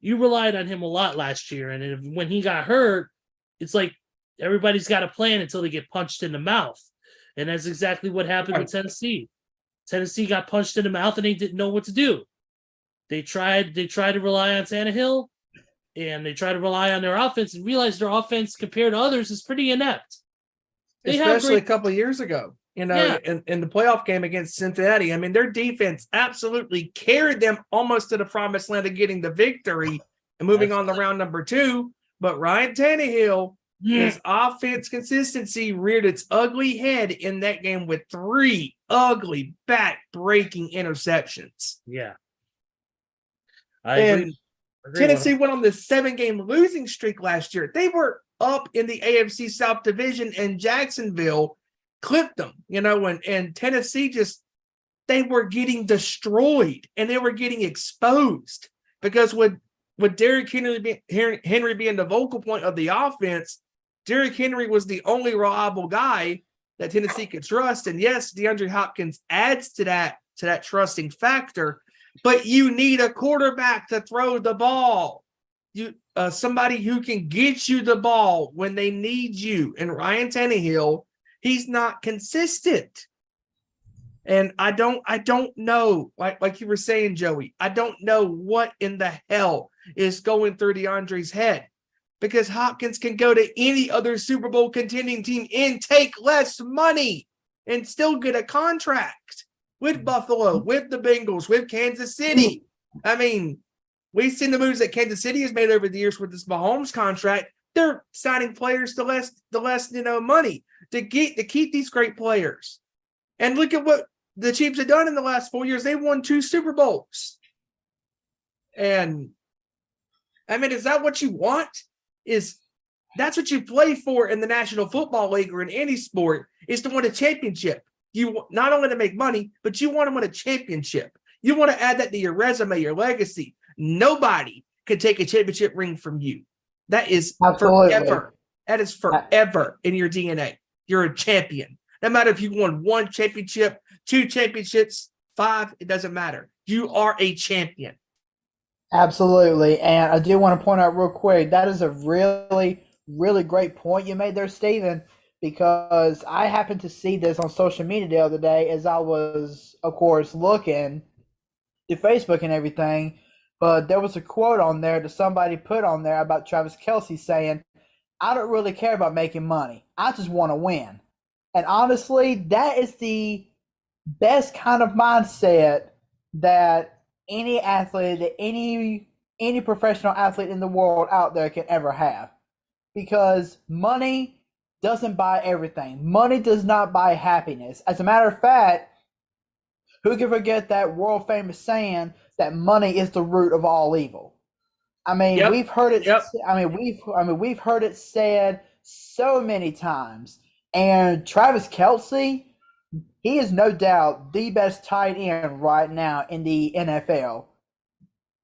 you relied on him a lot last year. And when he got hurt, it's like everybody's got a plan until they get punched in the mouth. And that's exactly what happened with Tennessee. Tennessee got punched in the mouth and they didn't know what to do. They tried to rely on Tannehill, and they tried to rely on their offense and realized their offense compared to others is pretty inept. Especially a couple of years ago, in the playoff game against Cincinnati. I mean, their defense absolutely carried them almost to the promised land of getting the victory and moving on to round number 2. But Ryan Tannehill, his offense consistency reared its ugly head in that game with 3 ugly back-breaking interceptions. Yeah. I agree. Tennessee went on this 7-game losing streak last year. They were up in the AFC South Division, and Jacksonville clipped them, and Tennessee they were getting destroyed and they were getting exposed because with Derrick Henry being the vocal point of the offense, Derrick Henry was the only reliable guy that Tennessee could trust. And yes, DeAndre Hopkins adds to that trusting factor, but you need a quarterback to throw the ball. Somebody who can get you the ball when they need you. And Ryan Tannehill, he's not consistent. And I don't know, like you were saying, Joey, I don't know what in the hell is going through DeAndre's head, because Hopkins can go to any other Super Bowl contending team and take less money and still get a contract with Buffalo, with the Bengals, with Kansas City. I mean, we've seen the moves that Kansas City has made over the years with this Mahomes contract. They're signing players to less money to keep these great players. And look at what the Chiefs have done in the last 4 years. They won 2 Super Bowls. And I mean, is that what you want? That's what you play for in the National Football League or in any sport, is to win a championship. You not only to make money, but you want to win a championship. You want to add that to your resume, your legacy. Nobody can take a championship ring from you. That is forever. That is forever in your DNA. You're a champion. No matter if you won 1 championship, 2 championships, 5, it doesn't matter. You are a champion. Absolutely. And I do want to point out real quick, that is a really, really great point you made there, Stephen, because I happened to see this on social media the other day as I was, of course, looking to Facebook and everything. But there was a quote on there that somebody put on there about Travis Kelce saying, "I don't really care about making money. I just want to win." And honestly, that is the best kind of mindset that any athlete, that any professional athlete in the world out there can ever have. Because money doesn't buy everything. Money does not buy happiness. As a matter of fact, who can forget that world famous saying that money is the root of all evil? I mean, we've heard it. We've heard it said so many times. And Travis Kelce, he is no doubt the best tight end right now in the NFL.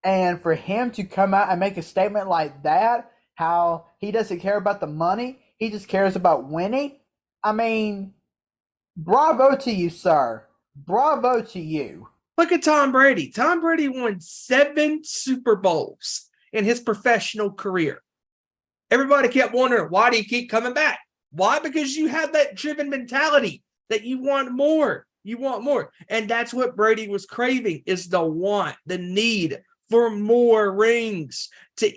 And for him to come out and make a statement like that, how he doesn't care about the money, he just cares about winning. I mean, bravo to you, sir. Bravo to you. Look at Tom Brady. Tom Brady won 7 Super Bowls in his professional career. Everybody kept wondering, why do you keep coming back? Why? Because you have that driven mentality that you want more. You want more. And that's what Brady was craving, is the want, the need for more rings to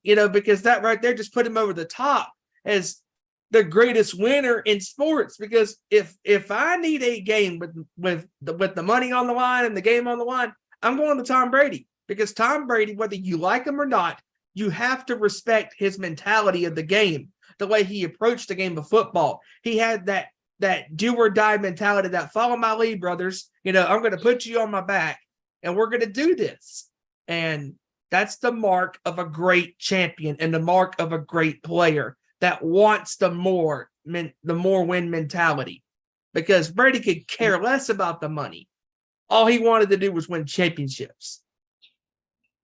because that right there just put him over the top as the greatest winner in sports. Because if I need a game with the money on the line and the game on the line, I'm going to Tom Brady. Because Tom Brady, whether you like him or not, you have to respect his mentality of the game, the way he approached the game of football. He had that do or die mentality, that follow my lead, brothers. I'm going to put you on my back and we're going to do this. And that's the mark of a great champion and the mark of a great player that wants the more win mentality, because Brady could care less about the money. All he wanted to do was win championships.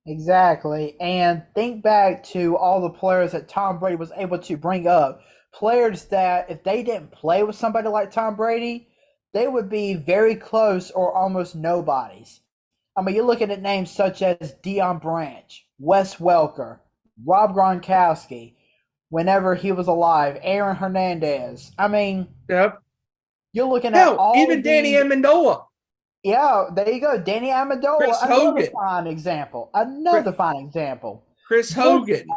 Exactly. And think back to all the players that Tom Brady was able to bring up. Players that if they didn't play with somebody like Tom Brady, they would be very close or almost nobodies. I mean, you're looking at names such as Deion Branch, Wes Welker, Rob Gronkowski, whenever he was alive, Aaron Hernandez. I mean, yep. You're looking at all even Danny Amendola. Yeah, there you go. Danny Amendola, Chris another Hogan. fine example. Another fine example. Chris Hogan.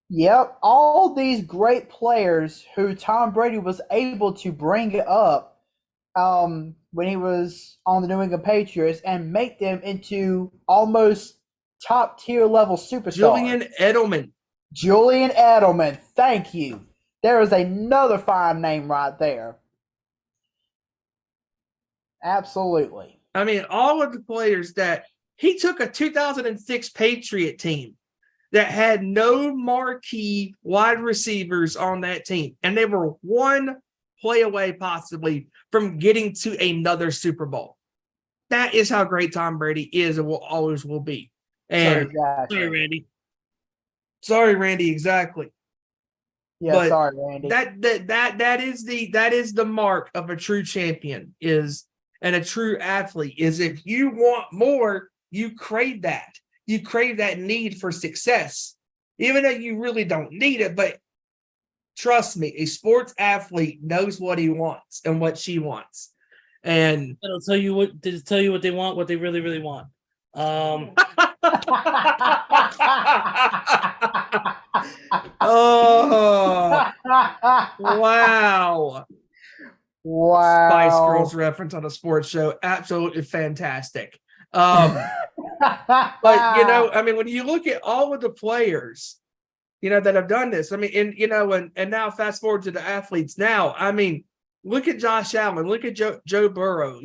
Yep, all these great players who Tom Brady was able to bring up when he was on the New England Patriots and make them into almost top tier level superstars. Julian Edelman, thank you. There is another fine name right there. Absolutely. I mean, all of the players that he took a 2006 Patriot team that had no marquee wide receivers on that team, and they were one play away possibly from getting to another Super Bowl. That is how great Tom Brady is and will always will be. And Sorry, Randy. Sorry, Randy, exactly. Yeah, but sorry, Randy. That is the mark of a true champion and a true athlete is if you want more, you crave that. You crave that need for success, even though you really don't need it. But trust me, a sports athlete knows what he wants and what she wants. And it'll tell you what they want, what they really, really want. Oh, wow. Wow. Spice Girls reference on a sports show. Absolutely fantastic. But, I mean, when you look at all of the players, that have done this, I mean, and now fast forward to the athletes now, I mean, look at Josh Allen, look at Joe Burrow,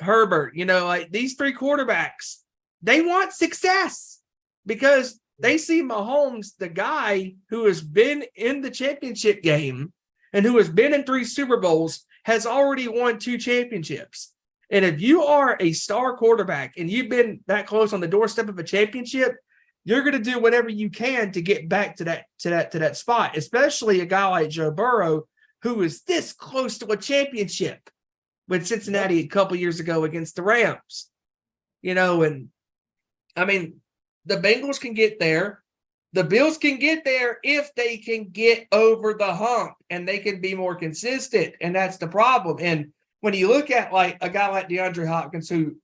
Herbert, like these three quarterbacks, they want success because they see Mahomes, the guy who has been in the championship game and who has been in 3 Super Bowls, has already won 2 championships. And if you are a star quarterback and you've been that close on the doorstep of a championship, you're going to do whatever you can to get back to that spot, especially a guy like Joe Burrow, who is this close to a championship with Cincinnati a couple years ago against the Rams. And I mean, the Bengals can get there. The Bills can get there if they can get over the hump and they can be more consistent. And that's the problem. And when you look at like a guy like DeAndre Hopkins, who,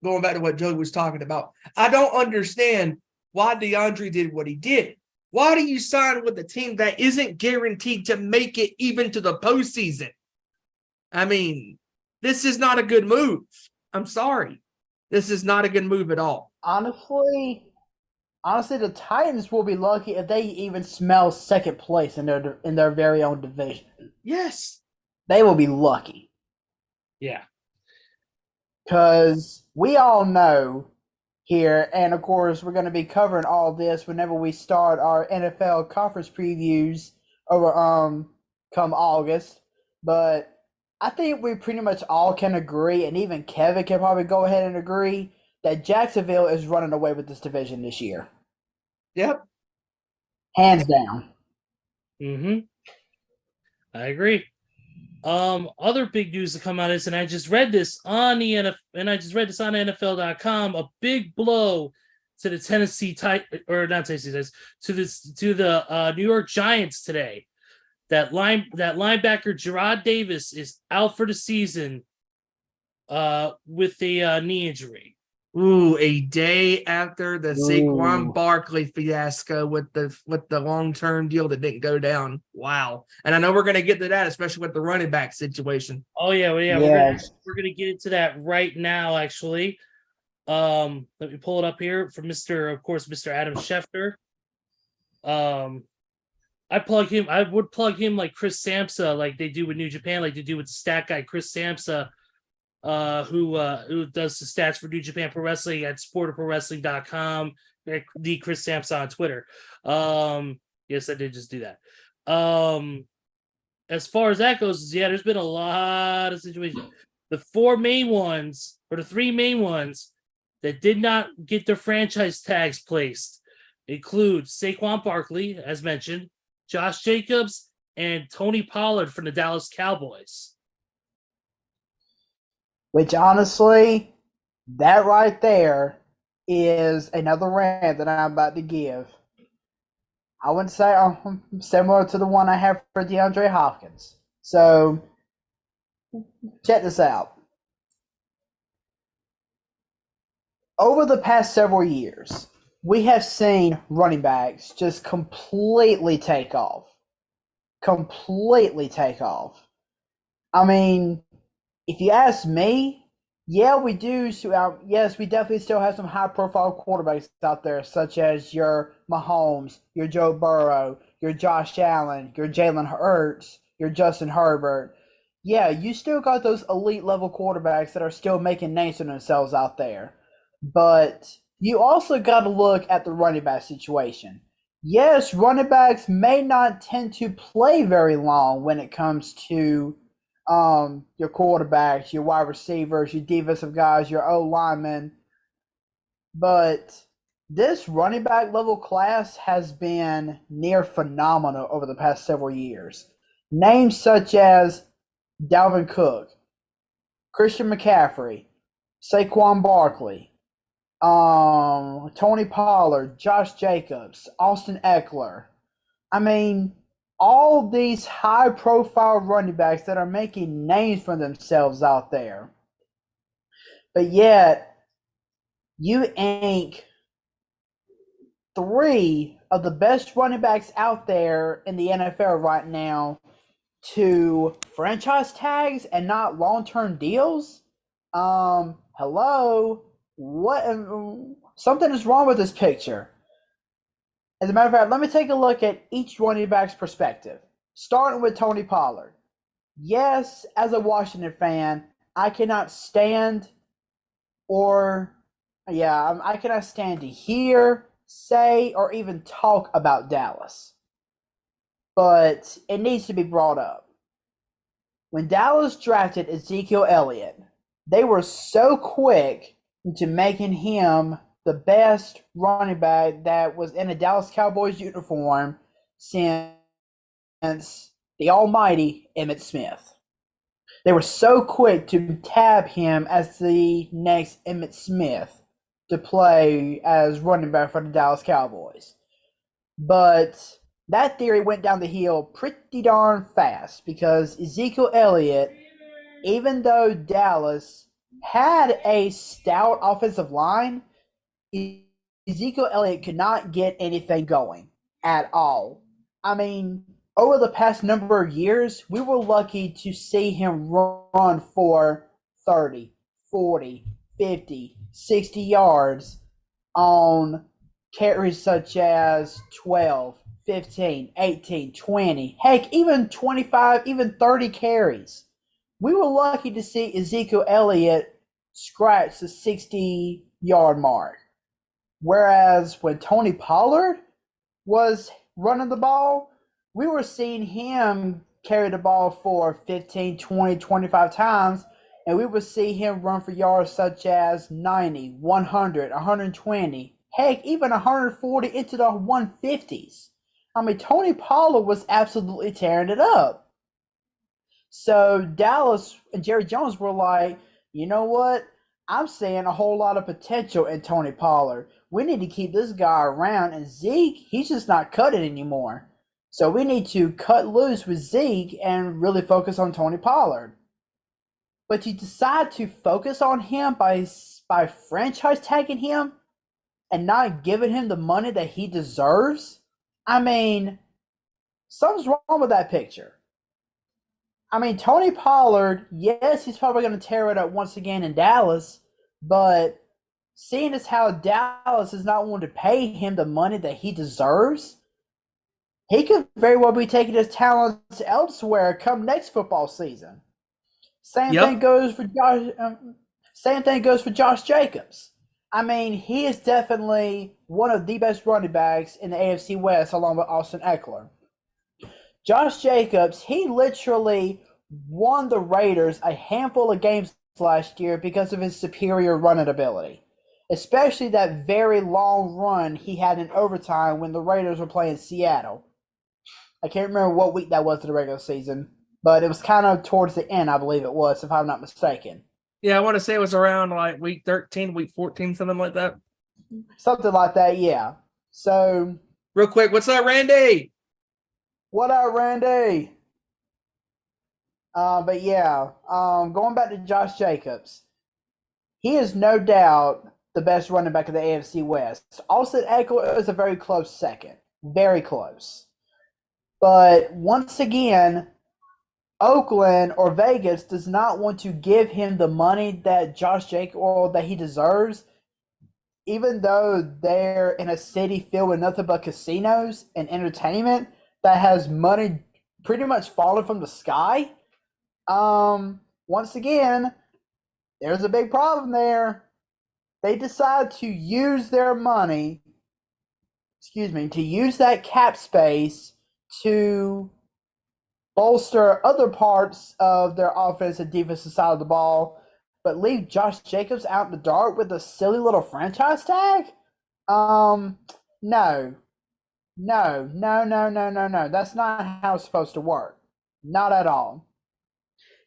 going back to what Joe was talking about, I don't understand why DeAndre did what he did. Why do you sign with a team that isn't guaranteed to make it even to the postseason? I mean, this is not a good move. I'm sorry. This is not a good move at all. Honestly, the Titans will be lucky if they even smell second place in their very own division. Yes. They will be lucky. Yeah. Because we all know here, and of course we're going to be covering all this whenever we start our NFL conference previews over come August. But I think we pretty much all can agree, and even Kevin can probably go ahead and agree, that Jacksonville is running away with this division this year. Yep. Hands down. Mm-hmm. I agree. Other big news to come out is, and I just read this on the NFL.com, a big blow to the Tennessee Titans, or not Tennessee Titans, to the New York Giants today. That linebacker Gerard Davis is out for the season with a knee injury. Ooh, a day after the Saquon Barkley fiasco with the long-term deal that didn't go down. Wow. And I know we're going to get to that, especially with the running back situation. Oh, yeah. Well, yeah. Yes. We're going to get into that right now, actually. Let me pull it up here from Mr. Adam Schefter. I would plug him like Chris Samsa, like they do with New Japan, like they do with the stat guy Chris Samsa, who does the stats for New Japan Pro Wrestling at sportofprowrestling.com, the Chris Samsa on Twitter. Yes, I did just do that. As far as that goes, yeah, there's been a lot of situations. The 3 main ones that did not get their franchise tags placed include Saquon Barkley, as mentioned, Josh Jacobs, and Tony Pollard from the Dallas Cowboys. Which, honestly, that right there is another rant that I'm about to give. I wouldn't say similar to the one I have for DeAndre Hopkins. So check this out. Over the past several years, we have seen running backs just completely take off. Completely take off. I mean, if you ask me, yeah, we do. Yes, we definitely still have some high-profile quarterbacks out there, such as your Mahomes, your Joe Burrow, your Josh Allen, your Jalen Hurts, your Justin Herbert. Yeah, you still got those elite-level quarterbacks that are still making names for themselves out there. But you also got to look at the running back situation. Yes, running backs may not tend to play very long when it comes to your quarterbacks, your wide receivers, your defensive guys, your O linemen. But this running back level class has been near phenomenal over the past several years. Names such as Dalvin Cook, Christian McCaffrey, Saquon Barkley, Tony Pollard, Josh Jacobs, Austin Eckler. I mean, all these high-profile running backs that are making names for themselves out there. But yet, you ain't three of the best running backs out there in the NFL right now to franchise tags and not long-term deals? Hello? What? Something is wrong with this picture. As a matter of fact, let me take a look at each running back's perspective. Starting with Tony Pollard. Yes, as a Washington fan, I cannot stand to hear, say, or even talk about Dallas. But it needs to be brought up. When Dallas drafted Ezekiel Elliott, they were so quick into making him the best running back that was in a Dallas Cowboys uniform since the almighty Emmitt Smith. They were so quick to tab him as the next Emmitt Smith to play as running back for the Dallas Cowboys. But that theory went down the hill pretty darn fast because Ezekiel Elliott, even though Dallas had a stout offensive line, Ezekiel Elliott could not get anything going at all. I mean, over the past number of years, we were lucky to see him run for 30, 40, 50, 60 yards on carries such as 12, 15, 18, 20, heck, even 25, even 30 carries. We were lucky to see Ezekiel Elliott scratch the 60-yard mark. Whereas when Tony Pollard was running the ball, we were seeing him carry the ball for 15, 20, 25 times, and we would see him run for yards such as 90, 100, 120, heck, even 140 into the 150s. I mean, Tony Pollard was absolutely tearing it up. So Dallas and Jerry Jones were like, you know what? I'm seeing a whole lot of potential in Tony Pollard. We need to keep this guy around. And Zeke, he's just not cutting anymore. So we need to cut loose with Zeke and really focus on Tony Pollard. But you decide to focus on him by franchise tagging him and not giving him the money that he deserves? I mean, something's wrong with that picture. I mean, Tony Pollard, yes, he's probably going to tear it up once again in Dallas, but seeing as how Dallas is not willing to pay him the money that he deserves, he could very well be taking his talents elsewhere come next football season. Same thing goes for Josh Jacobs. I mean, he is definitely one of the best running backs in the AFC West, along with Austin Eckler. Josh Jacobs, he literally won the Raiders a handful of games last year because of his superior running ability, especially that very long run he had in overtime when the Raiders were playing Seattle. I can't remember what week that was in the regular season, but it was kind of towards the end, I believe it was, if I'm not mistaken. Yeah, I want to say it was around like week 13, week 14, something like that. Something like that, yeah. So, real quick, what's up, Randy? What up, Randy? But yeah, going back to Josh Jacobs, he is no doubt the best running back of the AFC West. Austin Eckler is a very close second. Very close. But once again, Oakland or Vegas does not want to give him the money that Josh Jacobs or that he deserves, even though they're in a city filled with nothing but casinos and entertainment that has money pretty much falling from the sky. Once again, there's a big problem there. They decide to use their money, to use that cap space to bolster other parts of their offense and defensive side of the ball, but leave Josh Jacobs out in the dark with a silly little franchise tag? No. No. That's not how it's supposed to work. Not at all.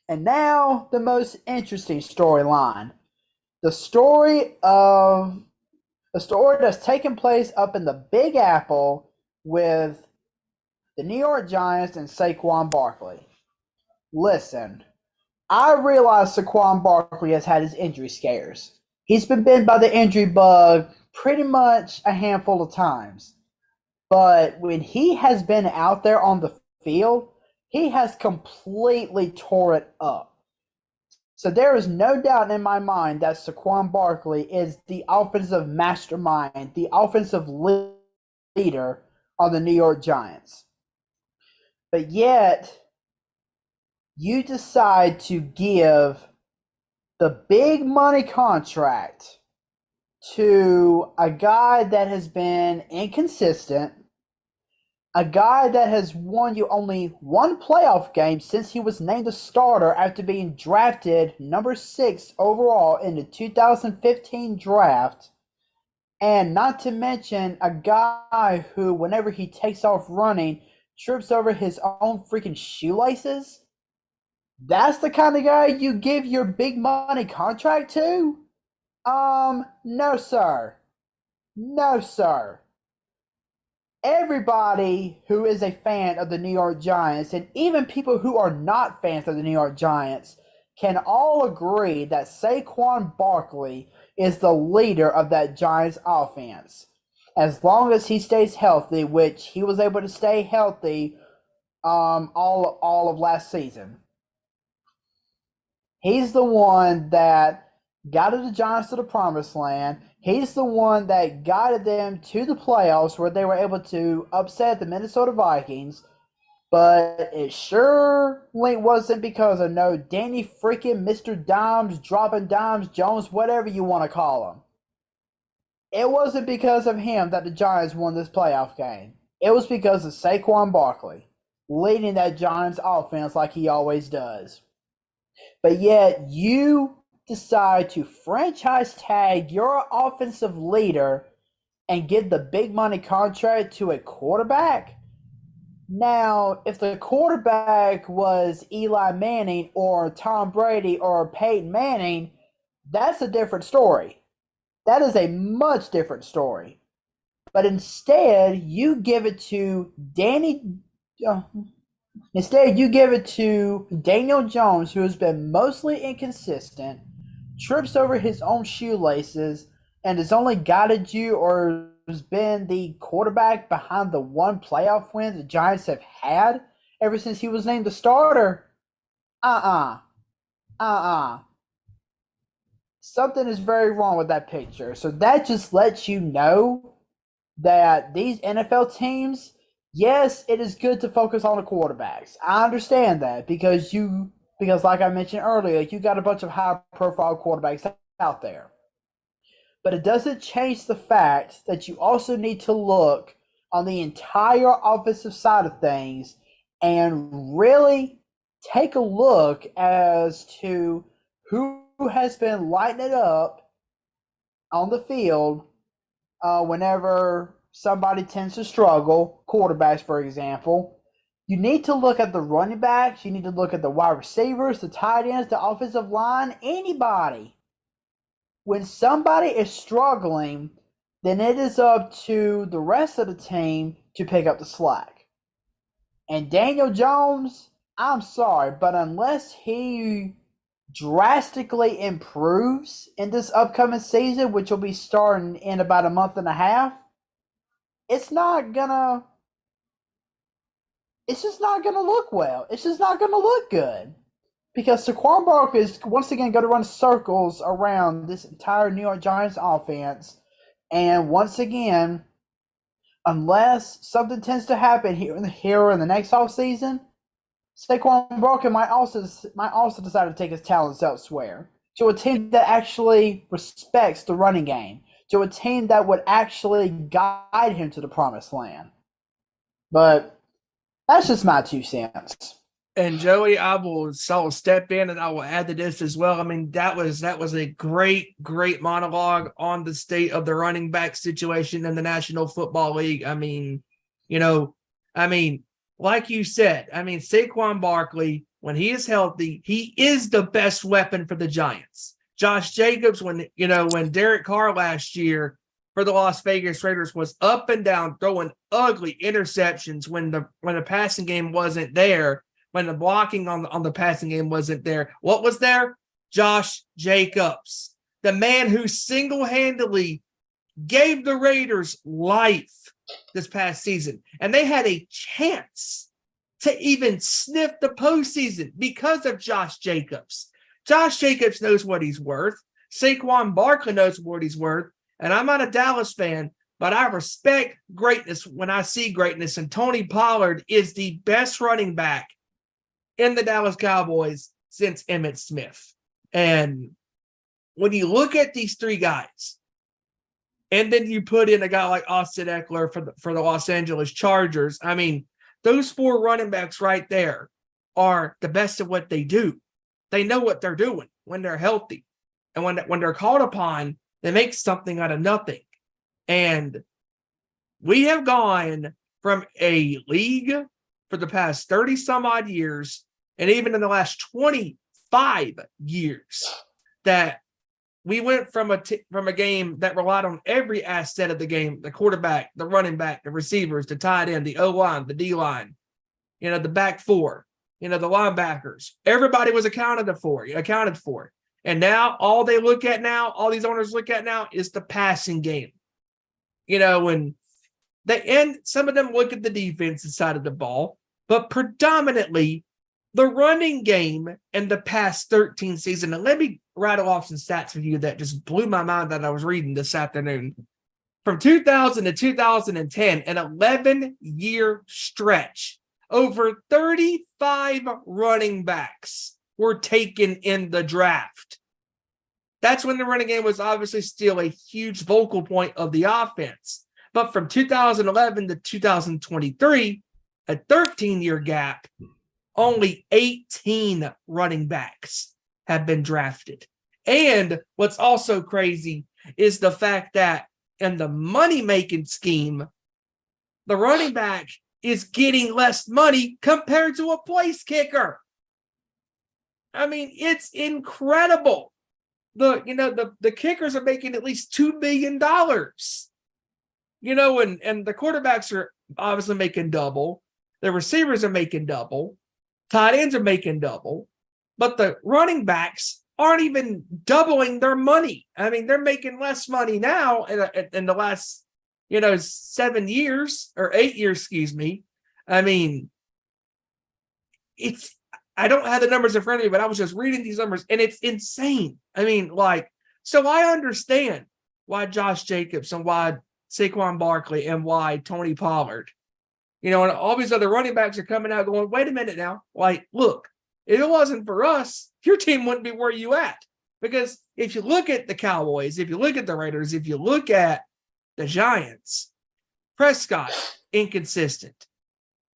And now the most interesting storyline. The story that's taking place up in the Big Apple with the New York Giants and Saquon Barkley. Listen, I realize Saquon Barkley has had his injury scares. He's been bitten by the injury bug pretty much a handful of times. But when he has been out there on the field, he has completely tore it up. So there is no doubt in my mind that Saquon Barkley is the offensive mastermind, the offensive leader on the New York Giants. But yet, you decide to give the big money contract to a guy that has been inconsistent, a guy that has won you only one playoff game since he was named a starter after being drafted number 6 overall in the 2015 draft, and not to mention a guy who, whenever he takes off running, trips over his own freaking shoelaces. That's the kind of guy you give your big money contract to? No, sir. No, sir. Everybody who is a fan of the New York Giants, and even people who are not fans of the New York Giants, can all agree that Saquon Barkley is the leader of that Giants offense. As long as he stays healthy, which he was able to stay healthy all of last season. He's the one that guided the Giants to the promised land. He's the one that guided them to the playoffs where they were able to upset the Minnesota Vikings. But it surely wasn't because of no Danny freaking Mr. Dimes, dropping dimes, Jones, whatever you want to call him. It wasn't because of him that the Giants won this playoff game. It was because of Saquon Barkley leading that Giants offense like he always does. But yet you decide to franchise tag your offensive leader and give the big money contract to a quarterback? Now, if the quarterback was Eli Manning or Tom Brady or Peyton Manning, that's a different story. That is a much different story. But instead, you give it to Daniel Jones, who has been mostly inconsistent, trips over his own shoelaces, and has only guided you or has been the quarterback behind the one playoff win the Giants have had ever since he was named the starter. Something is very wrong with that picture. So that just lets you know that these NFL teams, yes, it is good to focus on the quarterbacks. I understand that because like I mentioned earlier, you got a bunch of high-profile quarterbacks out there. But it doesn't change the fact that you also need to look on the entire offensive side of things and really take a look as to who has been lighting it up on the field whenever somebody tends to struggle, quarterbacks, for example. You need to look at the running backs. You need to look at the wide receivers, the tight ends, the offensive line, anybody. When somebody is struggling, then it is up to the rest of the team to pick up the slack. And Daniel Jones I'm sorry, but unless he drastically improves in this upcoming season, which will be starting in about a month and a half, it's not gonna. It's just not gonna look well. It's just not gonna look good because Saquon Barkley is once again going to run circles around this entire New York Giants offense, and once again, unless something tends to happen here in the next offseason, Saquon Barkley might also decide to take his talents elsewhere to a team that actually respects the running game, to a team that would actually guide him to the promised land. But that's just my 2 cents. And Joey, I will step in and I will add to this as well. I mean, that was a great monologue on the state of the running back situation in the National Football League. I mean, like you said, Saquon Barkley, when he is healthy, he is the best weapon for the Giants. Josh Jacobs, when Derek Carr last year for the Las Vegas Raiders was up and down throwing ugly interceptions when the passing game wasn't there. When the blocking on the passing game wasn't there, what was there? Josh Jacobs, the man who single-handedly gave the Raiders life this past season. And they had a chance to even sniff the postseason because of Josh Jacobs. Josh Jacobs knows what he's worth. Saquon Barkley knows what he's worth. And I'm not a Dallas fan, but I respect greatness when I see greatness. And Tony Pollard is the best running back in the Dallas Cowboys since Emmitt Smith. And when you look at these 3 guys, and then you put in a guy like Austin Eckler for the Los Angeles Chargers, those 4 running backs right there are the best at what they do. They know what they're doing when they're healthy. And when they're called upon, they make something out of nothing. And we have gone from a league for the past 30 some odd years, and even in the last 25 years, that we went from a game that relied on every asset of the game: the quarterback, the running back, the receivers, the tight end, the O-line, the D-line, the back 4, the linebackers. Everybody was accounted for. And now all these owners look at now is the passing game. And some of them look at the defensive side of the ball, but predominantly the running game in the past 13 seasons. And let me rattle off some stats for you that just blew my mind that I was reading this afternoon. From 2000 to 2010, an 11-year stretch, over 35 running backs were taken in the draft. That's when the running game was obviously still a huge focal point of the offense. But from 2011 to 2023, a 13-year gap, only 18 running backs have been drafted. And what's also crazy is the fact that in the money-making scheme, the running back is getting less money compared to a place kicker. It's incredible. The kickers are making at least $2 billion. And the quarterbacks are obviously making double. The receivers are making double. Tight ends are making double. But the running backs aren't even doubling their money. They're making less money now in the last, 7 years or 8 years, excuse me. I don't have the numbers in front of me, but I was just reading these numbers and it's insane. So I understand why Josh Jacobs and why Saquon Barkley and why Tony Pollard, and all these other running backs are coming out going, wait a minute now. Look, if it wasn't for us, your team wouldn't be where you at. Because if you look at the Cowboys, if you look at the Raiders, if you look at the Giants, Prescott, inconsistent.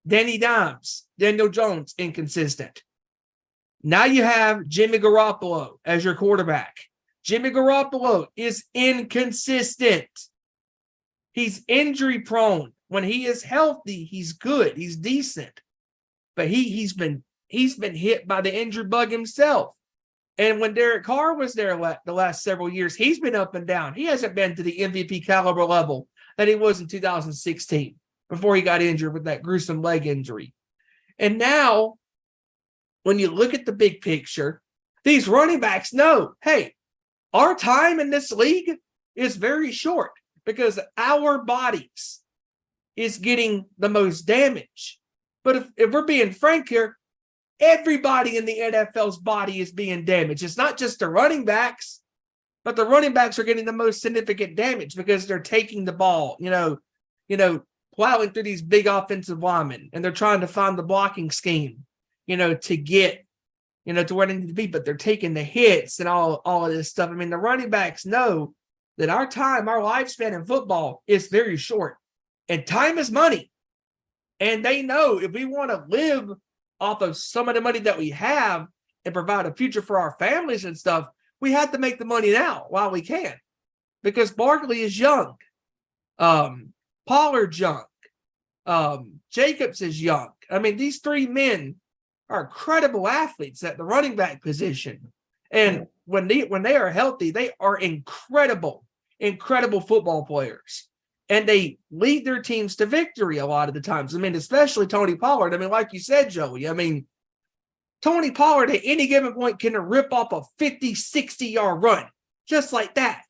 Danny Dimes, Daniel Jones, inconsistent. Now you have Jimmy Garoppolo as your quarterback. Jimmy Garoppolo is inconsistent. He's injury prone. When he is healthy, he's good. He's decent. But he's been hit by the injury bug himself. And when Derek Carr was there the last several years, he's been up and down. He hasn't been to the MVP caliber level that he was in 2016 before he got injured with that gruesome leg injury. And now when you look at the big picture, these running backs know, hey, our time in this league is very short because our bodies is getting the most damage. But if we're being frank here, everybody in the NFL's body is being damaged. It's not just the running backs, but the running backs are getting the most significant damage because they're taking the ball, plowing through these big offensive linemen, and they're trying to find the blocking scheme, to get, to where they need to be, but they're taking the hits and all of this stuff. I mean, the running backs know that our lifespan in football is very short, and time is money. And they know if we want to live off of some of the money that we have and provide a future for our families and stuff, we have to make the money now while we can, because Barkley is young. Pollard's young. Jacobs is young. I mean, these three men are incredible athletes at the running back position. And when they are healthy, they are incredible football players. And they lead their teams to victory a lot of the times. I mean, especially Tony Pollard. I mean, like you said, Joey, I mean, Tony Pollard at any given point can rip off a 50, 60-yard run, just like that.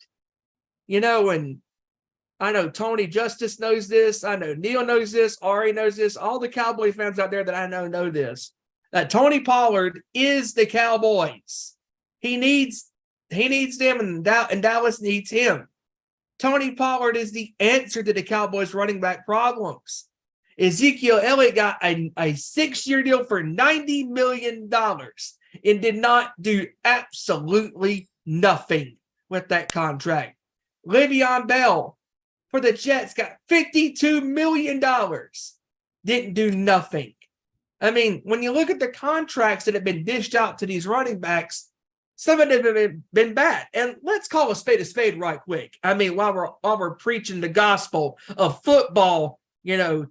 And I know Tony Justice knows this. I know Neil knows this. Ari knows this. All the Cowboy fans out there that I know this. That Tony Pollard is the Cowboys. He needs them, and Dallas needs him. Tony Pollard is the answer to the Cowboys' running back problems. Ezekiel Elliott got a 6-year deal for $90 million and did not do absolutely nothing with that contract. Le'Veon Bell for the Jets got $52 million. Didn't do nothing. I mean, when you look at the contracts that have been dished out to these running backs, some of them have been bad. And let's call a spade right quick. I mean, while we're preaching the gospel of football,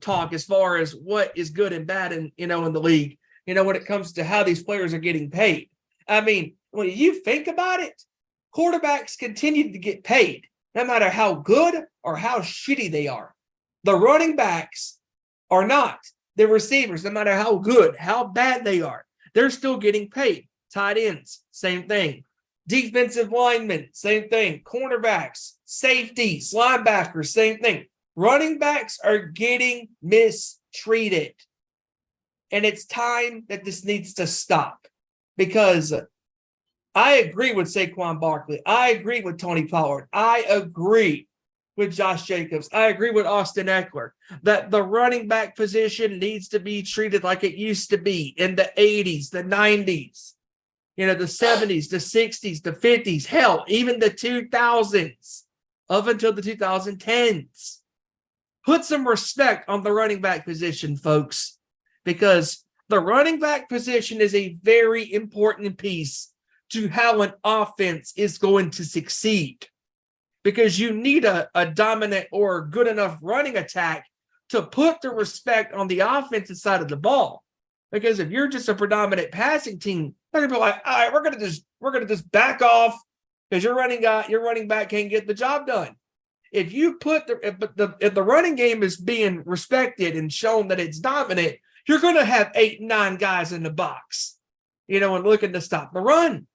talk as far as what is good and bad in the league, when it comes to how these players are getting paid. I mean, when you think about it, quarterbacks continue to get paid, no matter how good or how shitty they are. The running backs are not. The receivers, no matter how good, how bad they are, they're still getting paid. Tight ends, same thing. Defensive linemen, same thing. Cornerbacks, safeties, linebackers, same thing. Running backs are getting mistreated. And it's time that this needs to stop, because I agree with Saquon Barkley. I agree with Tony Pollard. I agree with Josh Jacobs. I agree with Austin Eckler that the running back position needs to be treated like it used to be in the 80s, the 90s, the 70s, the 60s, the 50s, hell, even the 2000s, up until the 2010s. Put some respect on the running back position, folks, because the running back position is a very important piece to how an offense is going to succeed, because you need a dominant or good enough running attack to put the respect on the offensive side of the ball. Because if you're just a predominant passing team, they're gonna be like, all right, we're gonna just back off because your running back can't get the job done. If you put if the running game is being respected and shown that it's dominant, you're gonna have 8, 9 guys in the box, and looking to stop the run.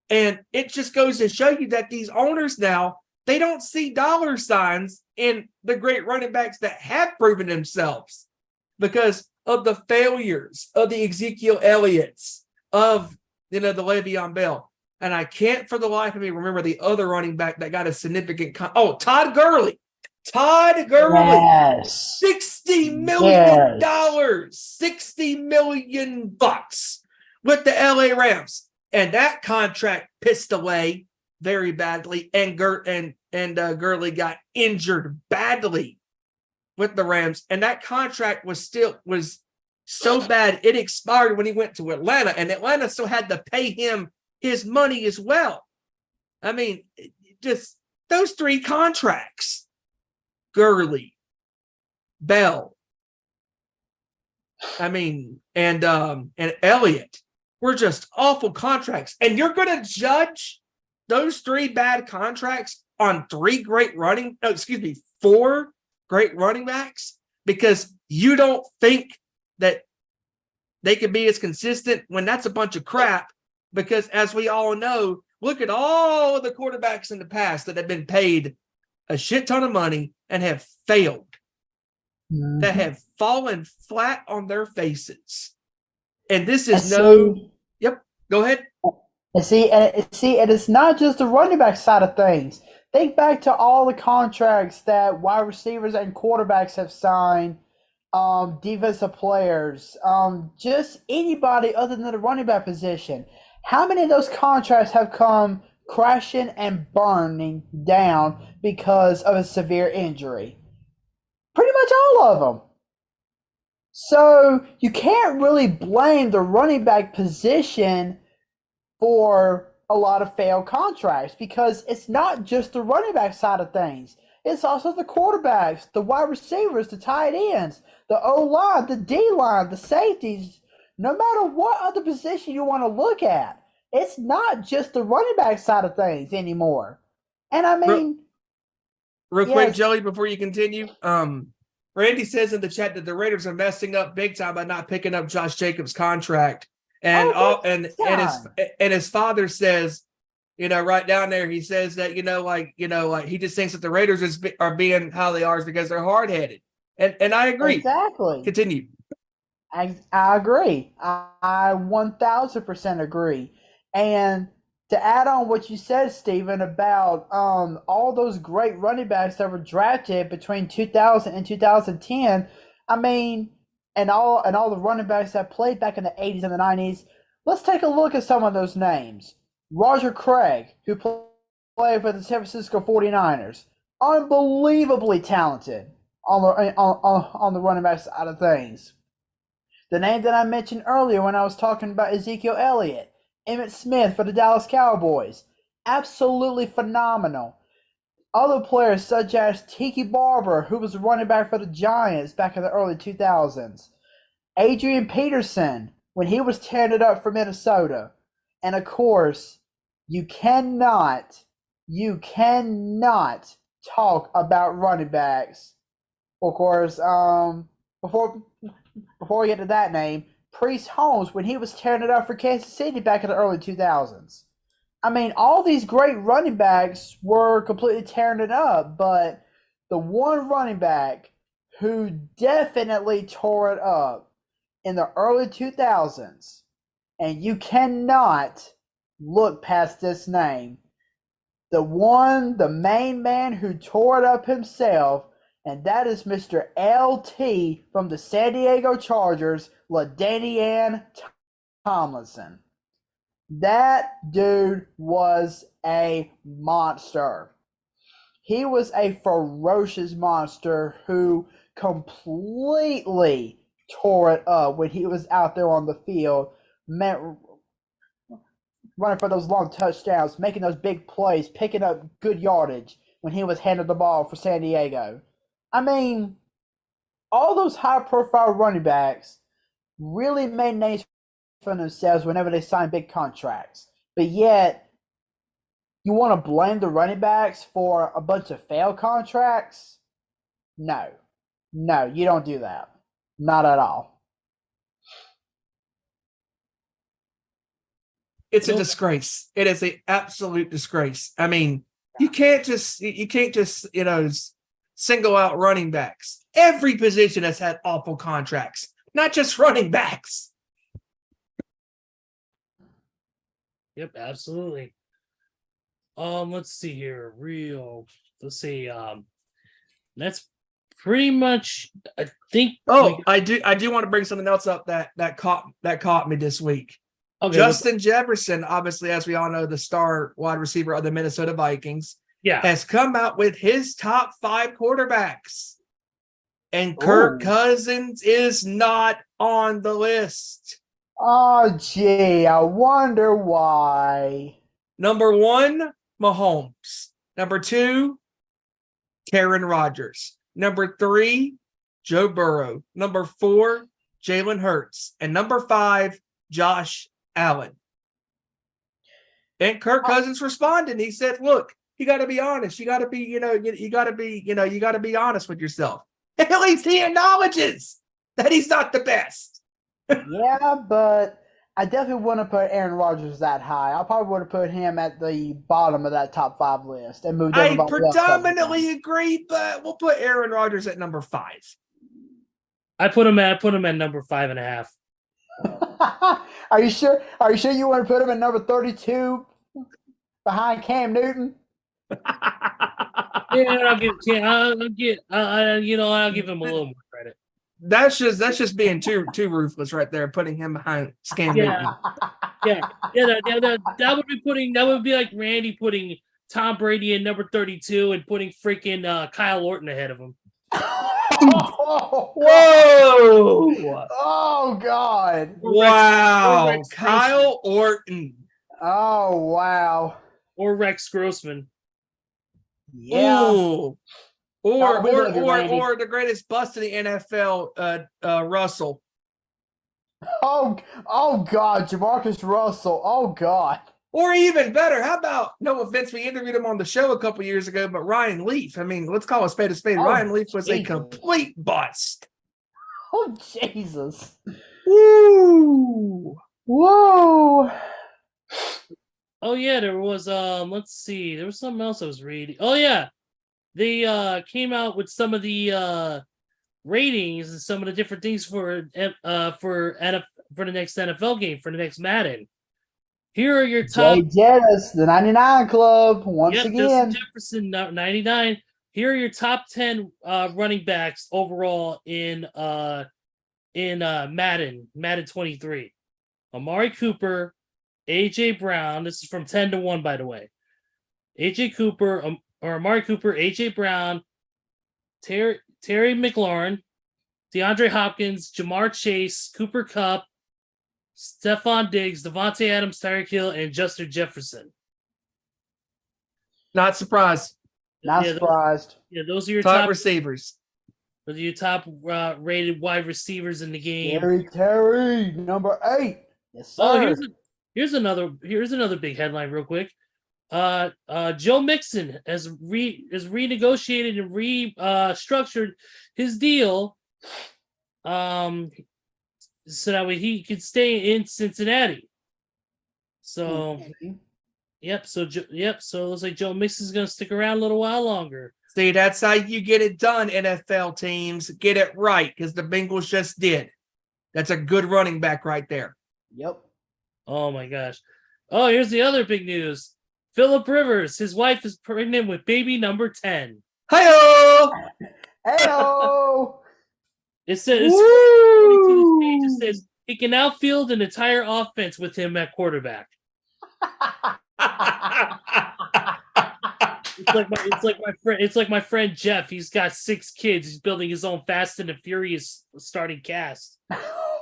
And it just goes to show you that these owners now, they don't see dollar signs in the great running backs that have proven themselves because of the failures of the Ezekiel Elliott's, of the Le'Veon Bell. And I can't for the life of me remember the other running back that got a significant Todd Gurley. Yes. $60 million. $60 million with the LA Rams. And that contract pissed away very badly. And Gurley got injured badly with the Rams. And that contract was so bad it expired when he went to Atlanta. And Atlanta still had to pay him his money as well. I mean, just those 3 contracts. Gurley, Bell, and Elliott were just awful contracts. And you're going to judge those 3 bad contracts on 4 great running backs because you don't think that they could be as consistent when that's a bunch of crap. Because as we all know, look at all the quarterbacks in the past that have been paid a shit ton of money and have failed, that have fallen flat on their faces. And this is yep, go ahead. And it's not just the running back side of things. Think back to all the contracts that wide receivers and quarterbacks have signed, defensive players, just anybody other than the running back position. How many of those contracts have come crashing and burning down because of a severe injury? Pretty much all of them. So you can't really blame the running back position for a lot of failed contracts, because it's not just the running back side of things. It's also the quarterbacks, the wide receivers, the tight ends, the O-line, the D-line, the safeties. No matter what other position you want to look at, it's not just the running back side of things anymore. And I mean, real quick, Joey, before you continue, Randy says in the chat that the Raiders are messing up big time by not picking up Josh Jacobs' contract. And his father says, right down there, he says that, he just thinks that the Raiders are being how they are because they're hard-headed. And I agree. Exactly. Continue. I agree. I 1000% agree. And to add on what you said, Stephen, about all those great running backs that were drafted between 2000 and 2010, I mean, and all the running backs that played back in the 80s and the 90s, let's take a look at some of those names. Roger Craig, who played for the San Francisco 49ers, unbelievably talented on the running back side of things. The name that I mentioned earlier when I was talking about Ezekiel Elliott, Emmitt Smith for the Dallas Cowboys, absolutely phenomenal. Other players such as Tiki Barber, who was a running back for the Giants back in the early 2000s. Adrian Peterson, when he was tearing it up for Minnesota. And of course, you cannot talk about running backs. Of course, before we get to that name, Priest Holmes, when he was tearing it up for Kansas City back in the early 2000s. I mean, all these great running backs were completely tearing it up, but the one running back who definitely tore it up in the early 2000s, and you cannot look past this name, the main man who tore it up himself, and that is Mr. LT from the San Diego Chargers, LaDainian Tomlinson. That dude was a monster. He was a ferocious monster who completely tore it up when he was out there on the field, running for those long touchdowns, making those big plays, picking up good yardage when he was handling the ball for San Diego. I mean, all those high-profile running backs really made names for themselves whenever they signed big contracts. But yet, you want to blame the running backs for a bunch of failed contracts? No, you don't do that. Not at all. It's a disgrace. It is an absolute disgrace. I mean, you can't just single out running backs. Every position has had awful contracts, not just running backs. Yep, absolutely. Let's see here. That's pretty much, I think. I do want to bring something else up that caught me this week. Okay, Justin Jefferson, obviously, as we all know, the star wide receiver of the Minnesota Vikings, has come out with his top 5 quarterbacks. And Kirk Cousins is not on the list. Oh, gee, I wonder why. Number 1, Mahomes. Number 2, Aaron Rodgers. Number 3, Joe Burrow. Number 4, Jalen Hurts. And number 5, Josh Allen. And Kirk Cousins responded. He said, look, you got to be honest. You got to be, you got to be honest with yourself. At least he acknowledges that he's not the best. Yeah, but I definitely wouldn't put Aaron Rodgers that high. I probably would have put him at the bottom of that top 5 list and moved I everybody else up. predominantly agree, but we'll put Aaron Rodgers at number 5. I put him at number 5.5. Are you sure? Are you sure you want to put him at number 32 behind Cam Newton? Yeah, I'll give him a little more credit. That's just being too ruthless right there, putting him behind Cam Newton. That would be like Randy putting Tom Brady in number 32 and putting freaking Kyle Orton ahead of him. Whoa! Oh God! Wow! Kyle Orton. Oh wow! Or Rex Grossman. Yeah. Ooh. Or the greatest bust in the NFL, Russell. Oh God, Jamarcus Russell. Oh God. Or even better, how about, no offense, we interviewed him on the show a couple years ago, but Ryan Leaf. I mean, let's call a spade a spade. Oh, Ryan Leaf was a Jesus. complete bust. Oh Jesus. Woo! Whoa. Oh yeah, there was let's see, there was something else I was reading. Oh yeah. They came out with some of the ratings and some of the different things for the next NFL game, for the next Madden. Here are your top. Jay Jettis, the 99 Club, once again. Justin Jefferson, 99. Here are your top 10 running backs overall in Madden 23. Amari Cooper, AJ Brown. This is from 10-1, by the way. Amari Cooper, AJ Brown, Terry McLaurin, DeAndre Hopkins, Jamar Chase, Cooper Kupp, Stephon Diggs, Devontae Adams, Tyreek Hill, and Justin Jefferson. Not surprised. Not surprised. Those are your top receivers. Those are your top rated wide receivers in the game. Terry, number 8. Yes, sir. Oh, here's another big headline, real quick. Joe Mixon has renegotiated and restructured his deal, so that way he could stay in Cincinnati. So, So it looks like Joe Mixon's going to stick around a little while longer. See, that's how you get it done, NFL teams. Get it right, because the Bengals just did. That's a good running back right there. Yep. Oh my gosh. Oh, here's the other big news. Phillip Rivers, his wife is pregnant with baby number 10. Hi-oh! Hey-oh! It says, according to this page, it says he can outfield an entire offense with him at quarterback. It's like my friend Jeff. He's got 6 kids. He's building his own Fast and the Furious starting cast.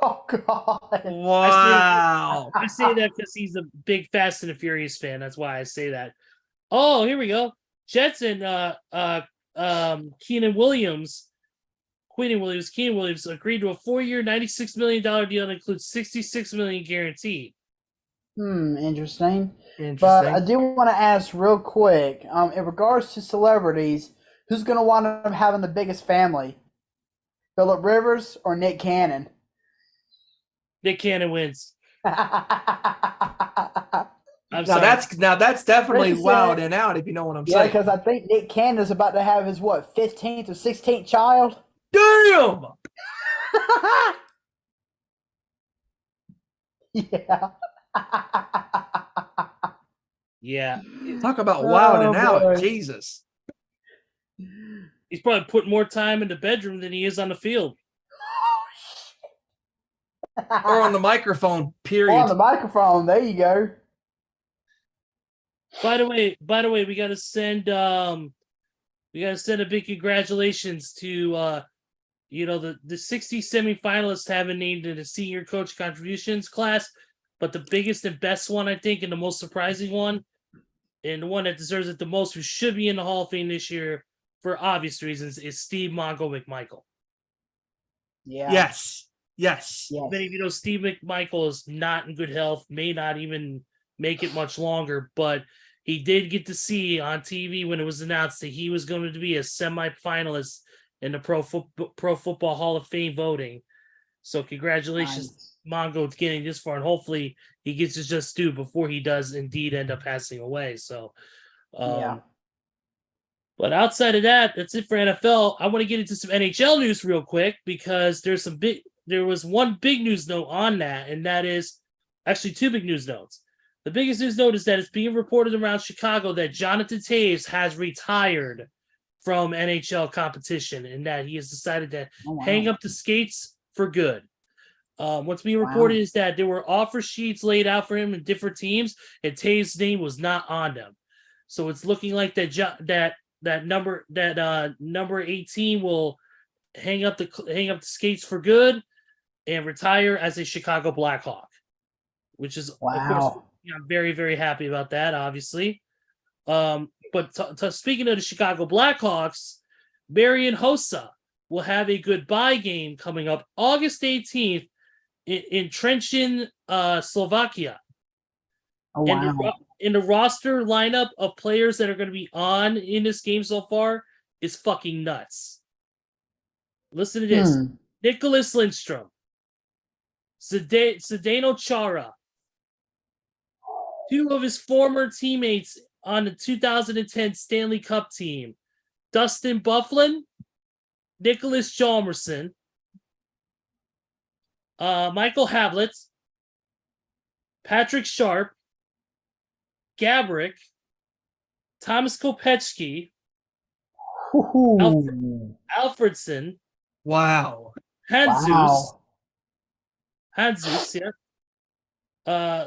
Oh God! Wow! I say that because he's a big Fast and the Furious fan. That's why I say that. Oh, here we go. Jets and Keenan Williams agreed to a 4-year, $96 million deal that includes $66 million guaranteed. Interesting. But I do want to ask real quick, in regards to celebrities, who's going to wind up having the biggest family? Phillip Rivers or Nick Cannon? Nick Cannon wins. I'm sorry. Now that's definitely wild and out, if you know what I'm saying. Yeah, because I think Nick Cannon is about to have his 15th or 16th child. Damn! Yeah. Yeah. Talk about wild and out. Boy. Jesus. He's probably put more time in the bedroom than he is on the field. Or on the microphone, period. On the microphone. There you go. By the way, we gotta send a big congratulations to the 60 semifinalists haven't named in the senior coach contributions class, but the biggest and best one, I think, and the most surprising one, and the one that deserves it the most, who should be in the Hall of Fame this year for obvious reasons, is Steve Mongo McMichael. Yeah. Yes. Many of you know Steve McMichael is not in good health, may not even make it much longer, but he did get to see on TV when it was announced that he was going to be a semifinalist in the Pro Football Hall of Fame voting. So congratulations Mongo getting this far, and hopefully he gets his just due before he does indeed end up passing away. So, Yeah. But outside of that, that's it for NFL. I want to get into some NHL news real quick because there was one big news note on that, and that is actually two big news notes. The biggest news note is that it's being reported around Chicago that Jonathan Toews has retired from NHL competition and that he has decided to hang up the skates for good. What's being reported is that there were offer sheets laid out for him in different teams, and Toews' name was not on them. So it's looking like that number 18 will hang up the skates for good and retire as a Chicago Blackhawk, which is of course I'm very, very happy about that, obviously. But speaking of the Chicago Blackhawks, Marian Hossa will have a goodbye game coming up August 18th in Trenčín, Slovakia. Oh, and the roster lineup of players that are going to be on in this game so far is fucking nuts. Listen to this. Nicholas Lindstrom, Zdeno Chara, two of his former teammates on the 2010 Stanley Cup team, Dustin Byfuglien, Nicholas Hjalmarsson, Michael Havlet, Patrick Sharp, Gabrick, Thomas Kopechki, Alfredson, Handzus,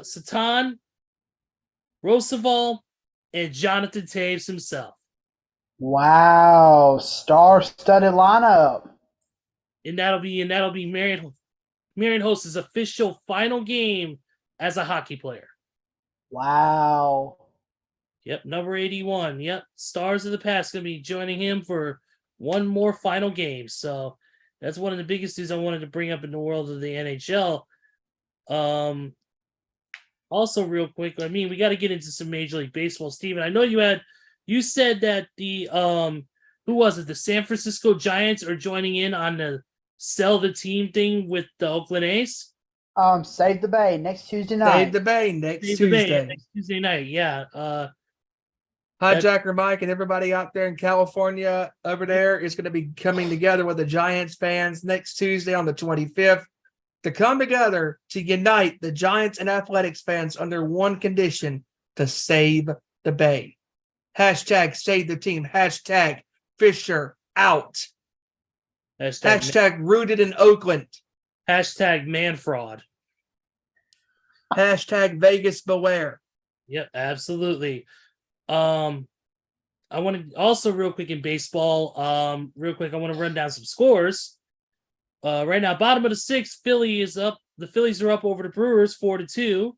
Satan, Roosevelt, and Jonathan Toews himself. Wow, star-studded lineup. And that'll be Marian Host's official final game as a hockey player. Wow. Yep, number 81. Yep, Stars of the Past going to be joining him for one more final game. So that's one of the biggest news I wanted to bring up in the world of the NHL. Also, real quick, I mean, we got to get into some Major League Baseball. Steven, I know you said that the who was it? The San Francisco Giants are joining in on the sell the team thing with the Oakland A's. Save the Bay next Tuesday night. Save the Bay next Tuesday. Next Tuesday night, yeah. Hijacker Mike and everybody out there in California over there is going to be coming together with the Giants fans next Tuesday on the 25th to come together to unite the Giants and Athletics fans under one condition: to save the Bay. Hashtag save the team. Hashtag Fisher out. Hashtag rooted in Oakland. Hashtag man fraud. Hashtag Vegas beware. Yep, absolutely. I want to also real quick in baseball, I want to run down some scores. Right now, bottom of the sixth, Philly is up. The Phillies are up over the Brewers 4-2.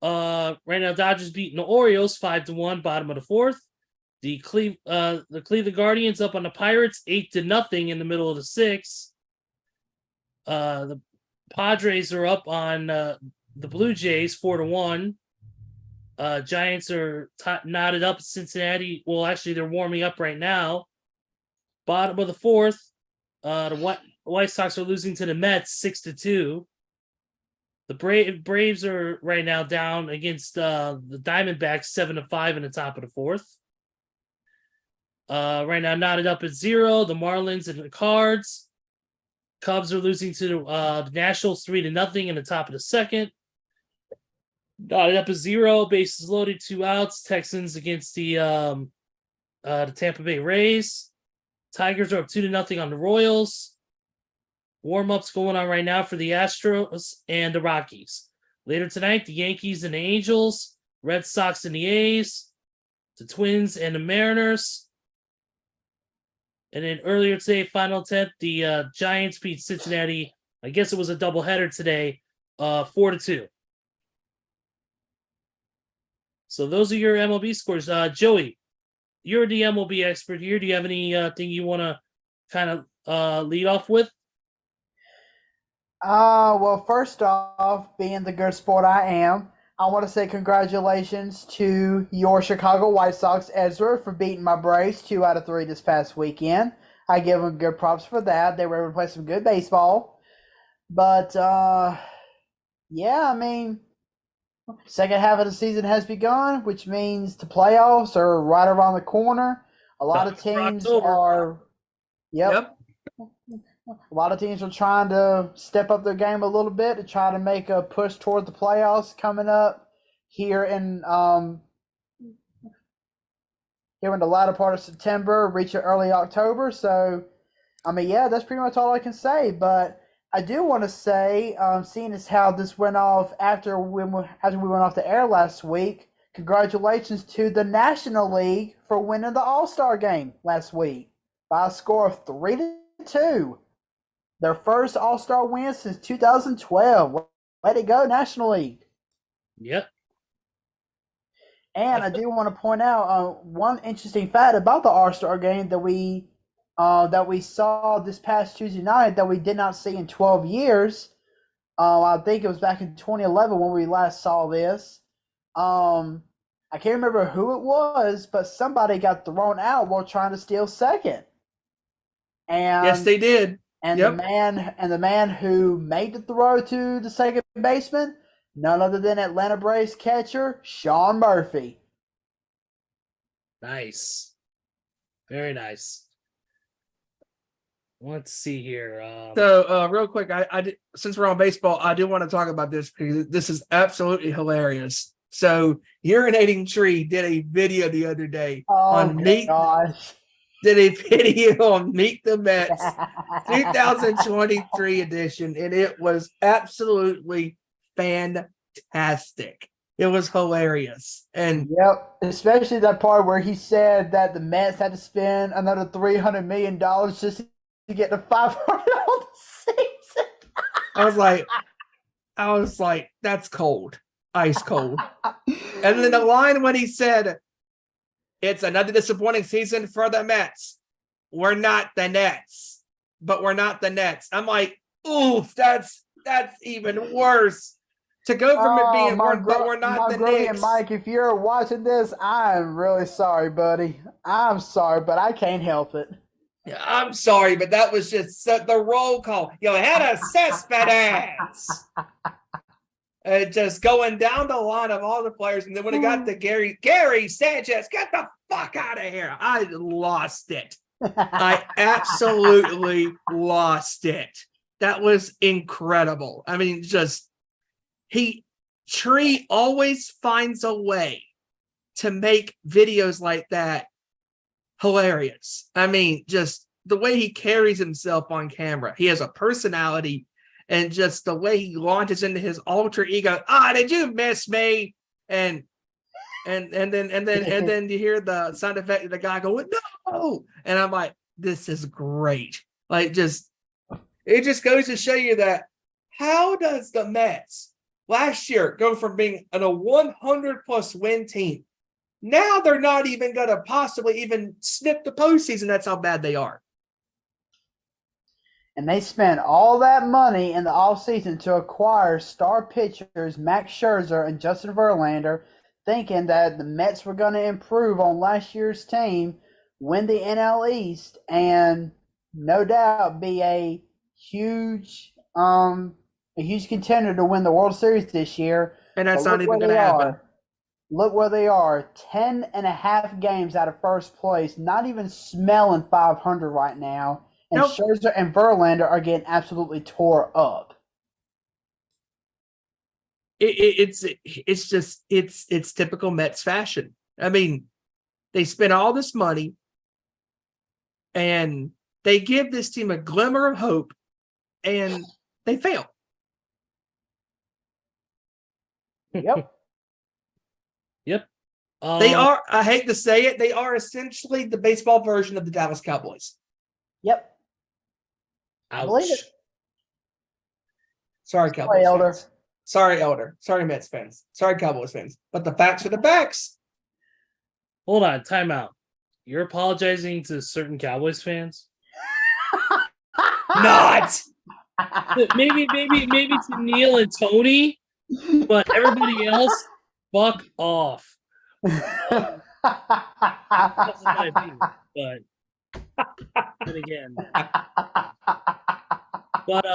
Right now, Dodgers beating the Orioles 5-1. Bottom of the fourth, the Cleveland Guardians up on the Pirates 8-0 in the middle of the sixth. The Padres are up on the Blue Jays 4-1. Giants are knotted up at Cincinnati. Well, actually, they're warming up right now. Bottom of the fourth, the White Sox are losing to the Mets 6-2. The Braves are right now down against the Diamondbacks 7-5 in the top of the fourth. Right now, knotted up at 0. The Marlins and the Cards. Cubs are losing to the Nationals 3-0 in the top of the second. Knotted up at 0. Bases loaded, 2 outs. Texans against the Tampa Bay Rays. Tigers are up 2-0 on the Royals. Warm-ups going on right now for the Astros and the Rockies. Later tonight, the Yankees and the Angels. Red Sox and the A's. The Twins and the Mariners. And then earlier today, final 10th, the Giants beat Cincinnati. I guess it was a doubleheader today, 4-2. So those are your MLB scores. Joey, you're the MLB expert here. Do you have anything you want to kind of lead off with? Well, first off, being the good sport I am, I want to say congratulations to your Chicago White Sox, Ezra, for beating my Braves 2 out of 3 this past weekend. I give them good props for that. They were able to play some good baseball. But Yeah, I mean, second half of the season has begun, which means the playoffs are right around the corner. A lot of teams October. are, Yep. a lot of teams are trying to step up their game a little bit to try to make a push toward the playoffs coming up here in the latter part of September, reaching early October. So, I mean, yeah, that's pretty much all I can say. But I do want to say, seeing as how this went off after we went off the air last week, congratulations to the National League for winning the All-Star game last week by a score of 3-2. Their first All-Star win since 2012. Way to go, National League. Yep. And I do want to point out one interesting fact about the All-Star game that we saw this past Tuesday night that we did not see in 12 years. I think it was back in 2011 when we last saw this. I can't remember who it was, but somebody got thrown out while trying to steal second. And Yes, they did. And Yep. the man who made the throw to the second baseman, none other than Atlanta Braves catcher Sean Murphy. Nice. Very nice. Let's see here. So, real quick, since we're on baseball, I do want to talk about this because this is absolutely hilarious. So, Urinating Tree did a video the other day on Meet the Mets 2023 edition, and it was absolutely fantastic. It was hilarious. And yep, especially that part where he said that the Mets had to spend another $300 million just to get to 500 on the season. I was like, that's cold, ice cold. And then the line when he said, "It's another disappointing season for the Mets. We're not the Nets, but we're not the Nets." I'm like, oof, that's even worse. To go from it being but we're not the Knicks. Mike, if you're watching this, I'm really sorry, buddy. I'm sorry, but I can't help it. Yeah, I'm sorry, but that was just the roll call. You had a Cespedes. Just going down the line of all the players. And then when it got to Gary Sanchez, get the fuck out of here. I lost it. I absolutely lost it. That was incredible. I mean, Tree always finds a way to make videos like that hilarious. I mean, just the way he carries himself on camera. He has a personality, and just the way he launches into his alter ego. Did you miss me? And then you hear the sound effect of the guy going, "No!" And I'm like, this is great. Like, it just goes to show you that how does the Mets last year go from being a 100+ win team? Now they're not even going to possibly even snip the postseason. That's how bad they are. And they spent all that money in the offseason to acquire star pitchers Max Scherzer and Justin Verlander, thinking that the Mets were going to improve on last year's team, win the NL East, and no doubt be a huge contender to win the World Series this year. And that's not even going to happen. Look where they are, 10.5 games out of first place, not even smelling 500 right now. And Nope. Scherzer and Verlander are getting absolutely tore up. It's typical Mets fashion. I mean, they spend all this money and they give this team a glimmer of hope, and they fail. Yep. Yep. They are, I hate to say it, they are essentially the baseball version of the Dallas Cowboys. Yep. Ouch. Believe it. Sorry, Cowboys Elder. fans. Sorry, Elder. Sorry, Mets fans. Sorry, Cowboys fans. But the facts are the facts. Hold on, time out. You're apologizing to certain Cowboys fans? Not. maybe to Neil and Tony, but everybody else, fuck off. That's my opinion, but then again. But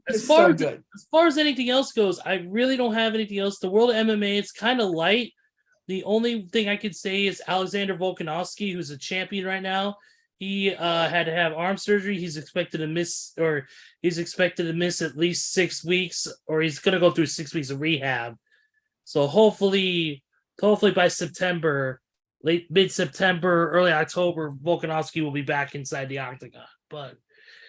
As It's far so as good. as far as anything else goes, I really don't have anything else. The world of MMA, it's kind of light. The only thing I could say is Alexander Volkanovski, who's a champion right now. He had to have arm surgery. He's expected to miss at least 6 weeks, or he's going to go through 6 weeks of rehab. So hopefully by September, mid-September, early October, Volkanovski will be back inside the octagon. But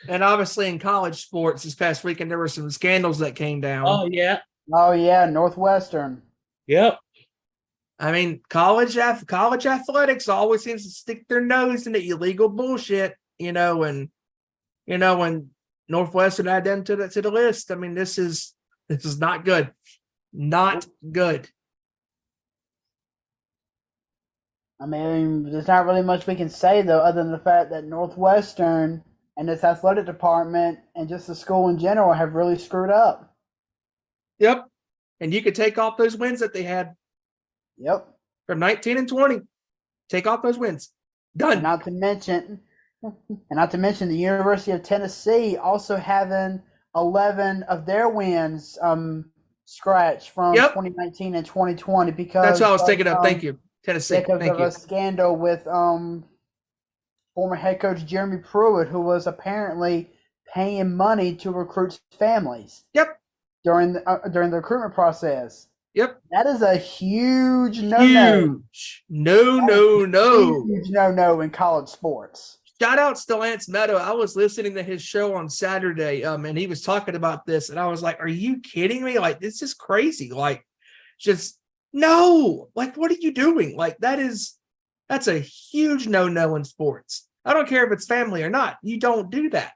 And obviously in college sports this past weekend, there were some scandals that came down. oh yeah, Northwestern. yep. I mean, college athletics always seems to stick their nose into illegal bullshit, and when Northwestern add them to the list. I mean, this is not good. Not good. I mean, there's not really much we can say, though, other than the fact that Northwestern and its athletic department and just the school in general have really screwed up. Yep. And you could take off those wins that they had Yep. from 19 and 20. Take off those wins. Done. And not to mention the University of Tennessee also having 11 of their wins scratched from 2019 and 2020 because that's what I was thinking of. Thank you, Tennessee. Because Thank of you. a scandal with former head coach Jeremy Pruitt, who was apparently paying money to recruit families. Yep. During the recruitment process. Yep. That is a huge no-no. Huge no. Huge no-no in college sports. Shout out to Lance Meadow. I was listening to his show on Saturday, and he was talking about this, and I was like, "Are you kidding me? Like, this is crazy. Like, just no. Like, what are you doing? Like, that's a huge no in sports. I don't care if it's family or not. You don't do that.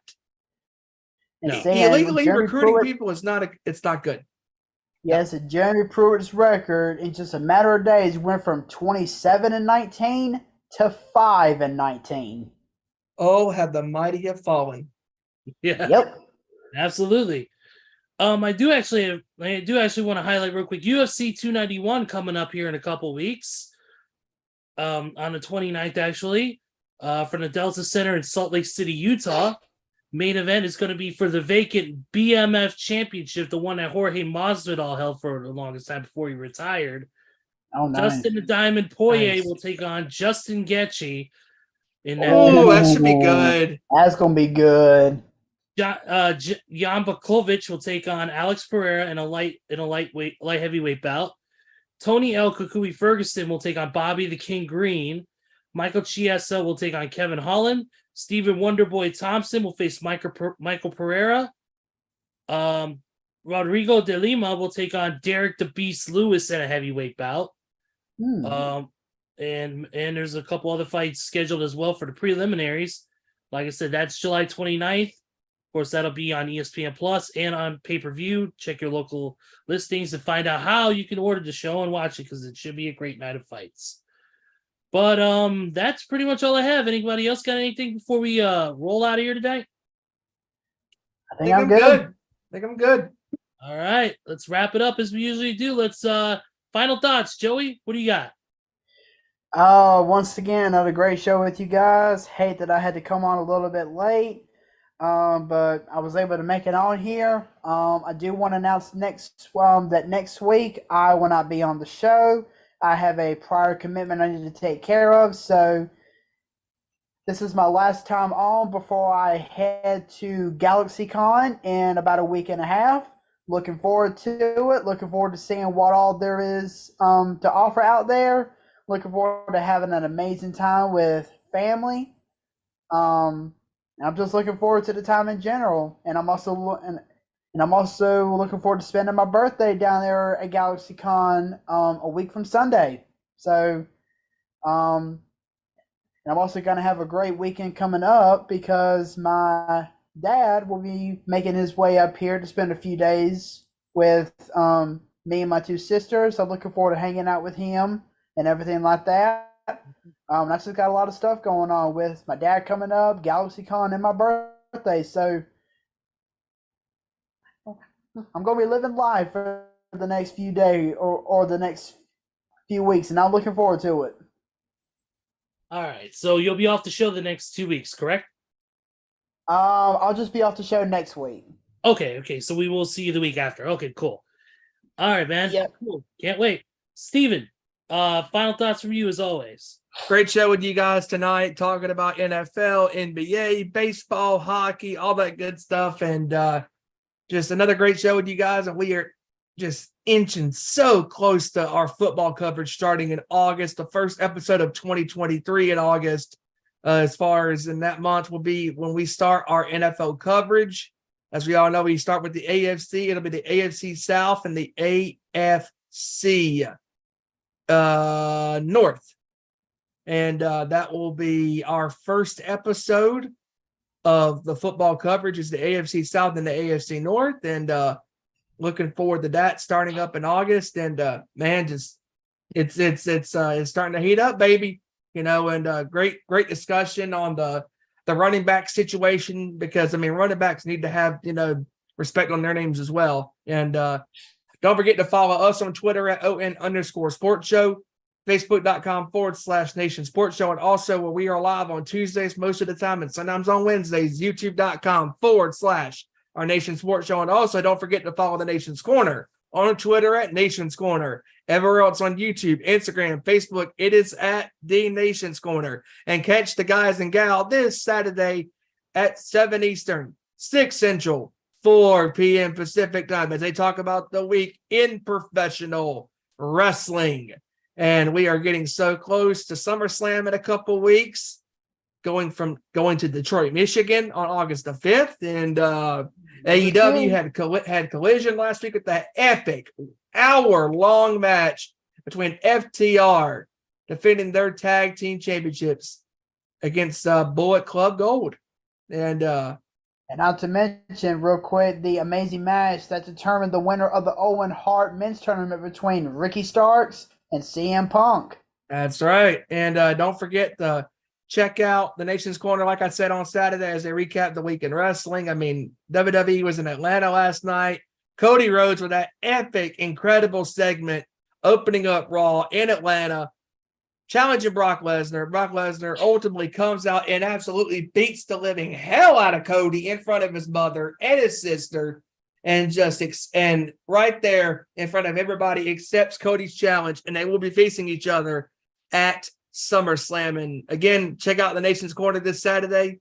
And Illegally Jeremy recruiting Pruitt, people is not good. Yes, Jeremy Pruitt's record in just a matter of days went from 27-19 to 5-19. Oh, have the mighty have fallen. Yeah. Yep. Absolutely. I do actually want to highlight real quick UFC 291 coming up here in a couple weeks. On the 29th, actually, from the Delta Center in Salt Lake City, Utah. Main event is going to be for the vacant BMF championship, the one that Jorge Masvidal held for the longest time before he retired. Oh, nice. Justin the Diamond Poirier Nice. will take on Justin Gaethje in that. Oh, that should be good. That's gonna be good. Jan Blachowicz will take on Alex Pereira in a light heavyweight bout. Tony El Kukui Ferguson will take on Bobby the King Green. Michael Chiesa will take on Kevin Holland. Stephen Wonderboy Thompson will face Michael Pereira. Rodrigo de Lima will take on Derek the Beast Lewis in a heavyweight bout. And there's a couple other fights scheduled as well for the preliminaries. Like I said, that's July 29th. Of course, that'll be on ESPN Plus and on pay-per-view. Check your local listings to find out how you can order the show and watch it, because it should be a great night of fights. But that's pretty much all I have. Anybody else got anything before we roll out of here today? I think I'm good. I think I'm good. All right, let's wrap it up as we usually do. Let's final thoughts, Joey. What do you got? Once again, another great show with you guys. Hate that I had to come on a little bit late, but I was able to make it on here. I do want to announce that next week I will not be on the show. I have a prior commitment I need to take care of, so this is my last time on before I head to GalaxyCon in about a week and a half. Looking forward to it. Looking forward to seeing what all there is to offer out there. Looking forward to having an amazing time with family. I'm just looking forward to the time in general, and I'm also looking forward to spending my birthday down there at GalaxyCon a week from Sunday. So, and I'm also going to have a great weekend coming up because my dad will be making his way up here to spend a few days with me and my two sisters. I'm looking forward to hanging out with him and everything like that. I just got a lot of stuff going on with my dad coming up, GalaxyCon, and my birthday. So I'm going to be living life for the next few days or the next few weeks, and I'm looking forward to it. All right, so you'll be off the show the next 2 weeks, correct? I'll just be off the show next week. Okay. So we will see you the week after. Okay, cool. All right, man. Yep. Cool. Can't wait. Steven, final thoughts from you as always. Great show with you guys tonight, talking about NFL, NBA, baseball, hockey, all that good stuff. And just another great show with you guys. And we are just inching so close to our football coverage starting in August. The first episode of 2023 in August, as far as in that month, will be when we start our NFL coverage. As we all know, we start with the AFC. It'll be the AFC South and the AFC North. And that will be our first episode of the football coverage is the AFC South and the AFC North. And looking forward to that starting up in August. And man, just it's starting to heat up, baby. And great discussion on the running back situation, because I mean running backs need to have respect on their names as well. And don't forget to follow us on Twitter at @ON_Sports Show, Facebook.com/Nation Sports Show, and also where we are live on Tuesdays most of the time and sometimes on Wednesdays, YouTube.com/Our Nation Sports Show. And also don't forget to follow the Nation's Corner on Twitter at Nation's Corner. Everywhere else on YouTube, Instagram, Facebook, it is at The Nation's Corner. And catch the guys and gal this Saturday at 7 Eastern, 6 Central, 4 p.m. Pacific time as they talk about the week in professional wrestling. And we are getting so close to SummerSlam in a couple weeks, going to Detroit, Michigan on August the 5th. And AEW had Collision last week with that epic hour-long match between FTR defending their tag team championships against Bullet Club Gold. And not to mention, real quick, the amazing match that determined the winner of the Owen Hart men's tournament between Ricky Starks and CM Punk. That's right. And don't forget to check out the Nation's Corner, like I said, on Saturday as they recap the week in wrestling. I mean, WWE was in Atlanta last night. Cody Rhodes with that epic, incredible segment opening up Raw in Atlanta, challenging Brock Lesnar. Brock Lesnar ultimately comes out and absolutely beats the living hell out of Cody in front of his mother and his sister. And and right there in front of everybody accepts Cody's challenge, and they will be facing each other at SummerSlam. And again, check out the Nation's Corner this Saturday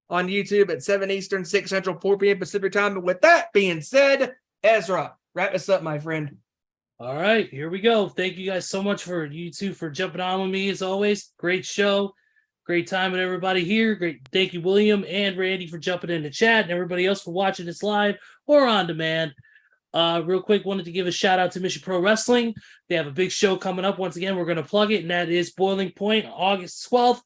on YouTube at 7 Eastern, 6 Central, 4 p.m. Pacific time. But with that being said, Ezra, wrap us up, my friend. All right, here we go. Thank you guys so much for you two for jumping on with me as always. Great show. Great time with everybody here. Great. Thank you, William and Randy, for jumping in the chat, and everybody else for watching this live or on demand. Real quick, wanted to give a shout out to Mission Pro Wrestling. They have a big show coming up. Once again, we're going to plug it, and that is Boiling Point, August 12th,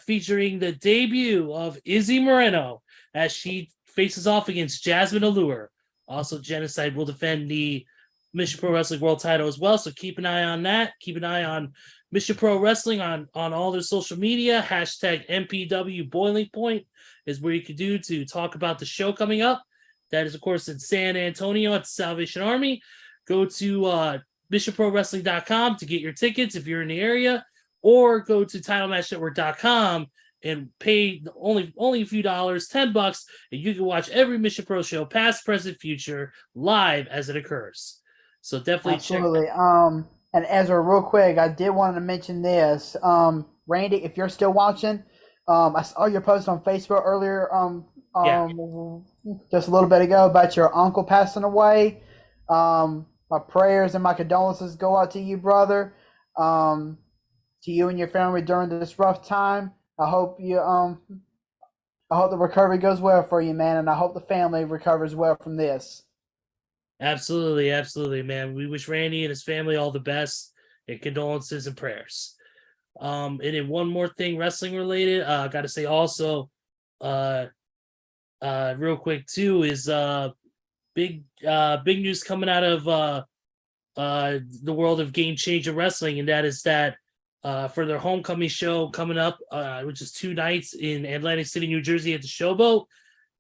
featuring the debut of Izzy Moreno as she faces off against Jasmine Allure. Also, Genocide will defend the Mission Pro Wrestling World title as well, so keep an eye on that. Keep an eye on Mission Pro Wrestling on all their social media. Hashtag MPW Boiling Point is where you can do to talk about the show coming up. That is, of course, in San Antonio at the Salvation Army. Go to missionprowrestling.com to get your tickets if you're in the area, or go to titlematchnetwork.com and pay only a few dollars, $10, and you can watch every Mission Pro show, past, present, future, live as it occurs. So definitely Absolutely. check. And Ezra, real quick, I did want to mention this. Randy, if you're still watching, I saw your post on Facebook earlier, just a little bit ago, about your uncle passing away. My prayers and my condolences go out to you, brother. To you and your family during this rough time. I hope the recovery goes well for you, man, and I hope the family recovers well from this. Absolutely, man. We wish Randy and his family all the best, and condolences and prayers. And then one more thing, wrestling related. I got to say also, real quick too, is big news coming out of the world of Game Changer Wrestling, and that is that for their homecoming show coming up, which is 2 nights in Atlantic City, New Jersey at the Showboat,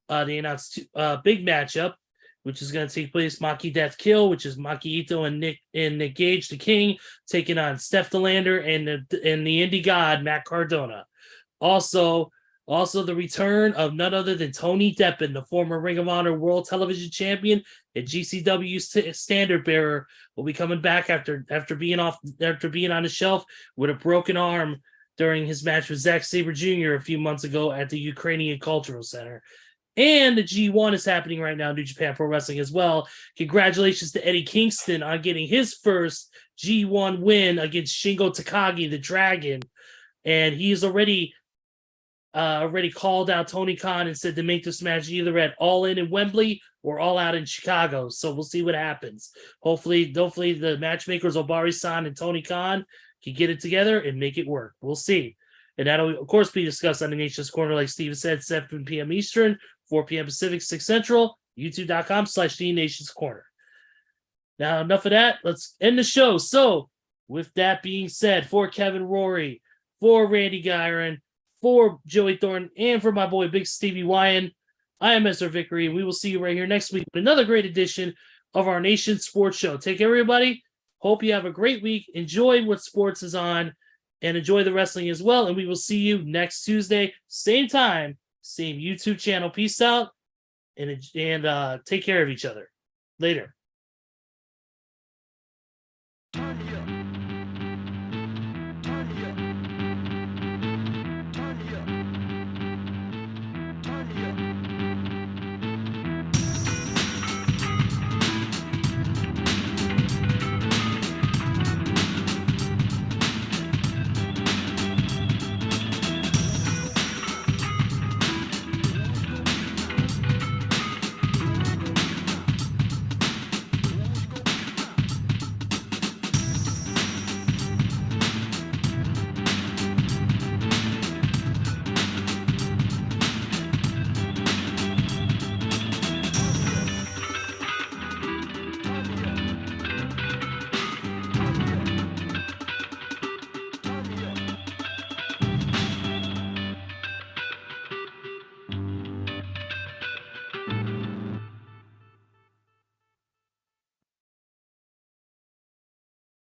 they announced big matchup, which is going to take place Maki Death Kill, which is Maki Ito and Nick Gage, the King, taking on Steph DeLander and the indie god Matt Cardona. Also, Also, the return of none other than Tony Deppen, the former Ring of Honor World Television Champion and GCW standard bearer, will be coming back after being on the shelf with a broken arm during his match with Zack Sabre Jr. a few months ago at the Ukrainian Cultural Center. And the G1 is happening right now in New Japan Pro Wrestling as well. Congratulations to Eddie Kingston on getting his first G1 win against Shingo Takagi, the Dragon. And he's already called out Tony Khan and said to make this match either at All In Wembley or All Out in Chicago. So we'll see what happens. Hopefully the matchmakers Obari-san and Tony Khan can get it together and make it work. We'll see. And that'll, of course, be discussed on the Nation's Corner, like Steven said, 7 p.m. Eastern, 4 p.m. Pacific, 6 Central, youtube.com/The Nation's Corner. Now, enough of that. Let's end the show. So, with that being said, for Kevin Rory, for Randy Gyron, for Joey Thornton, and for my boy Big Stevie Wyand, I am Mr. Vickery, and we will see you right here next week with another great edition of our Nation's Sports Show. Take care, everybody. Hope you have a great week. Enjoy what sports is on, and enjoy the wrestling as well. And we will see you next Tuesday, same time, same YouTube channel. Peace out, and take care of each other. Later.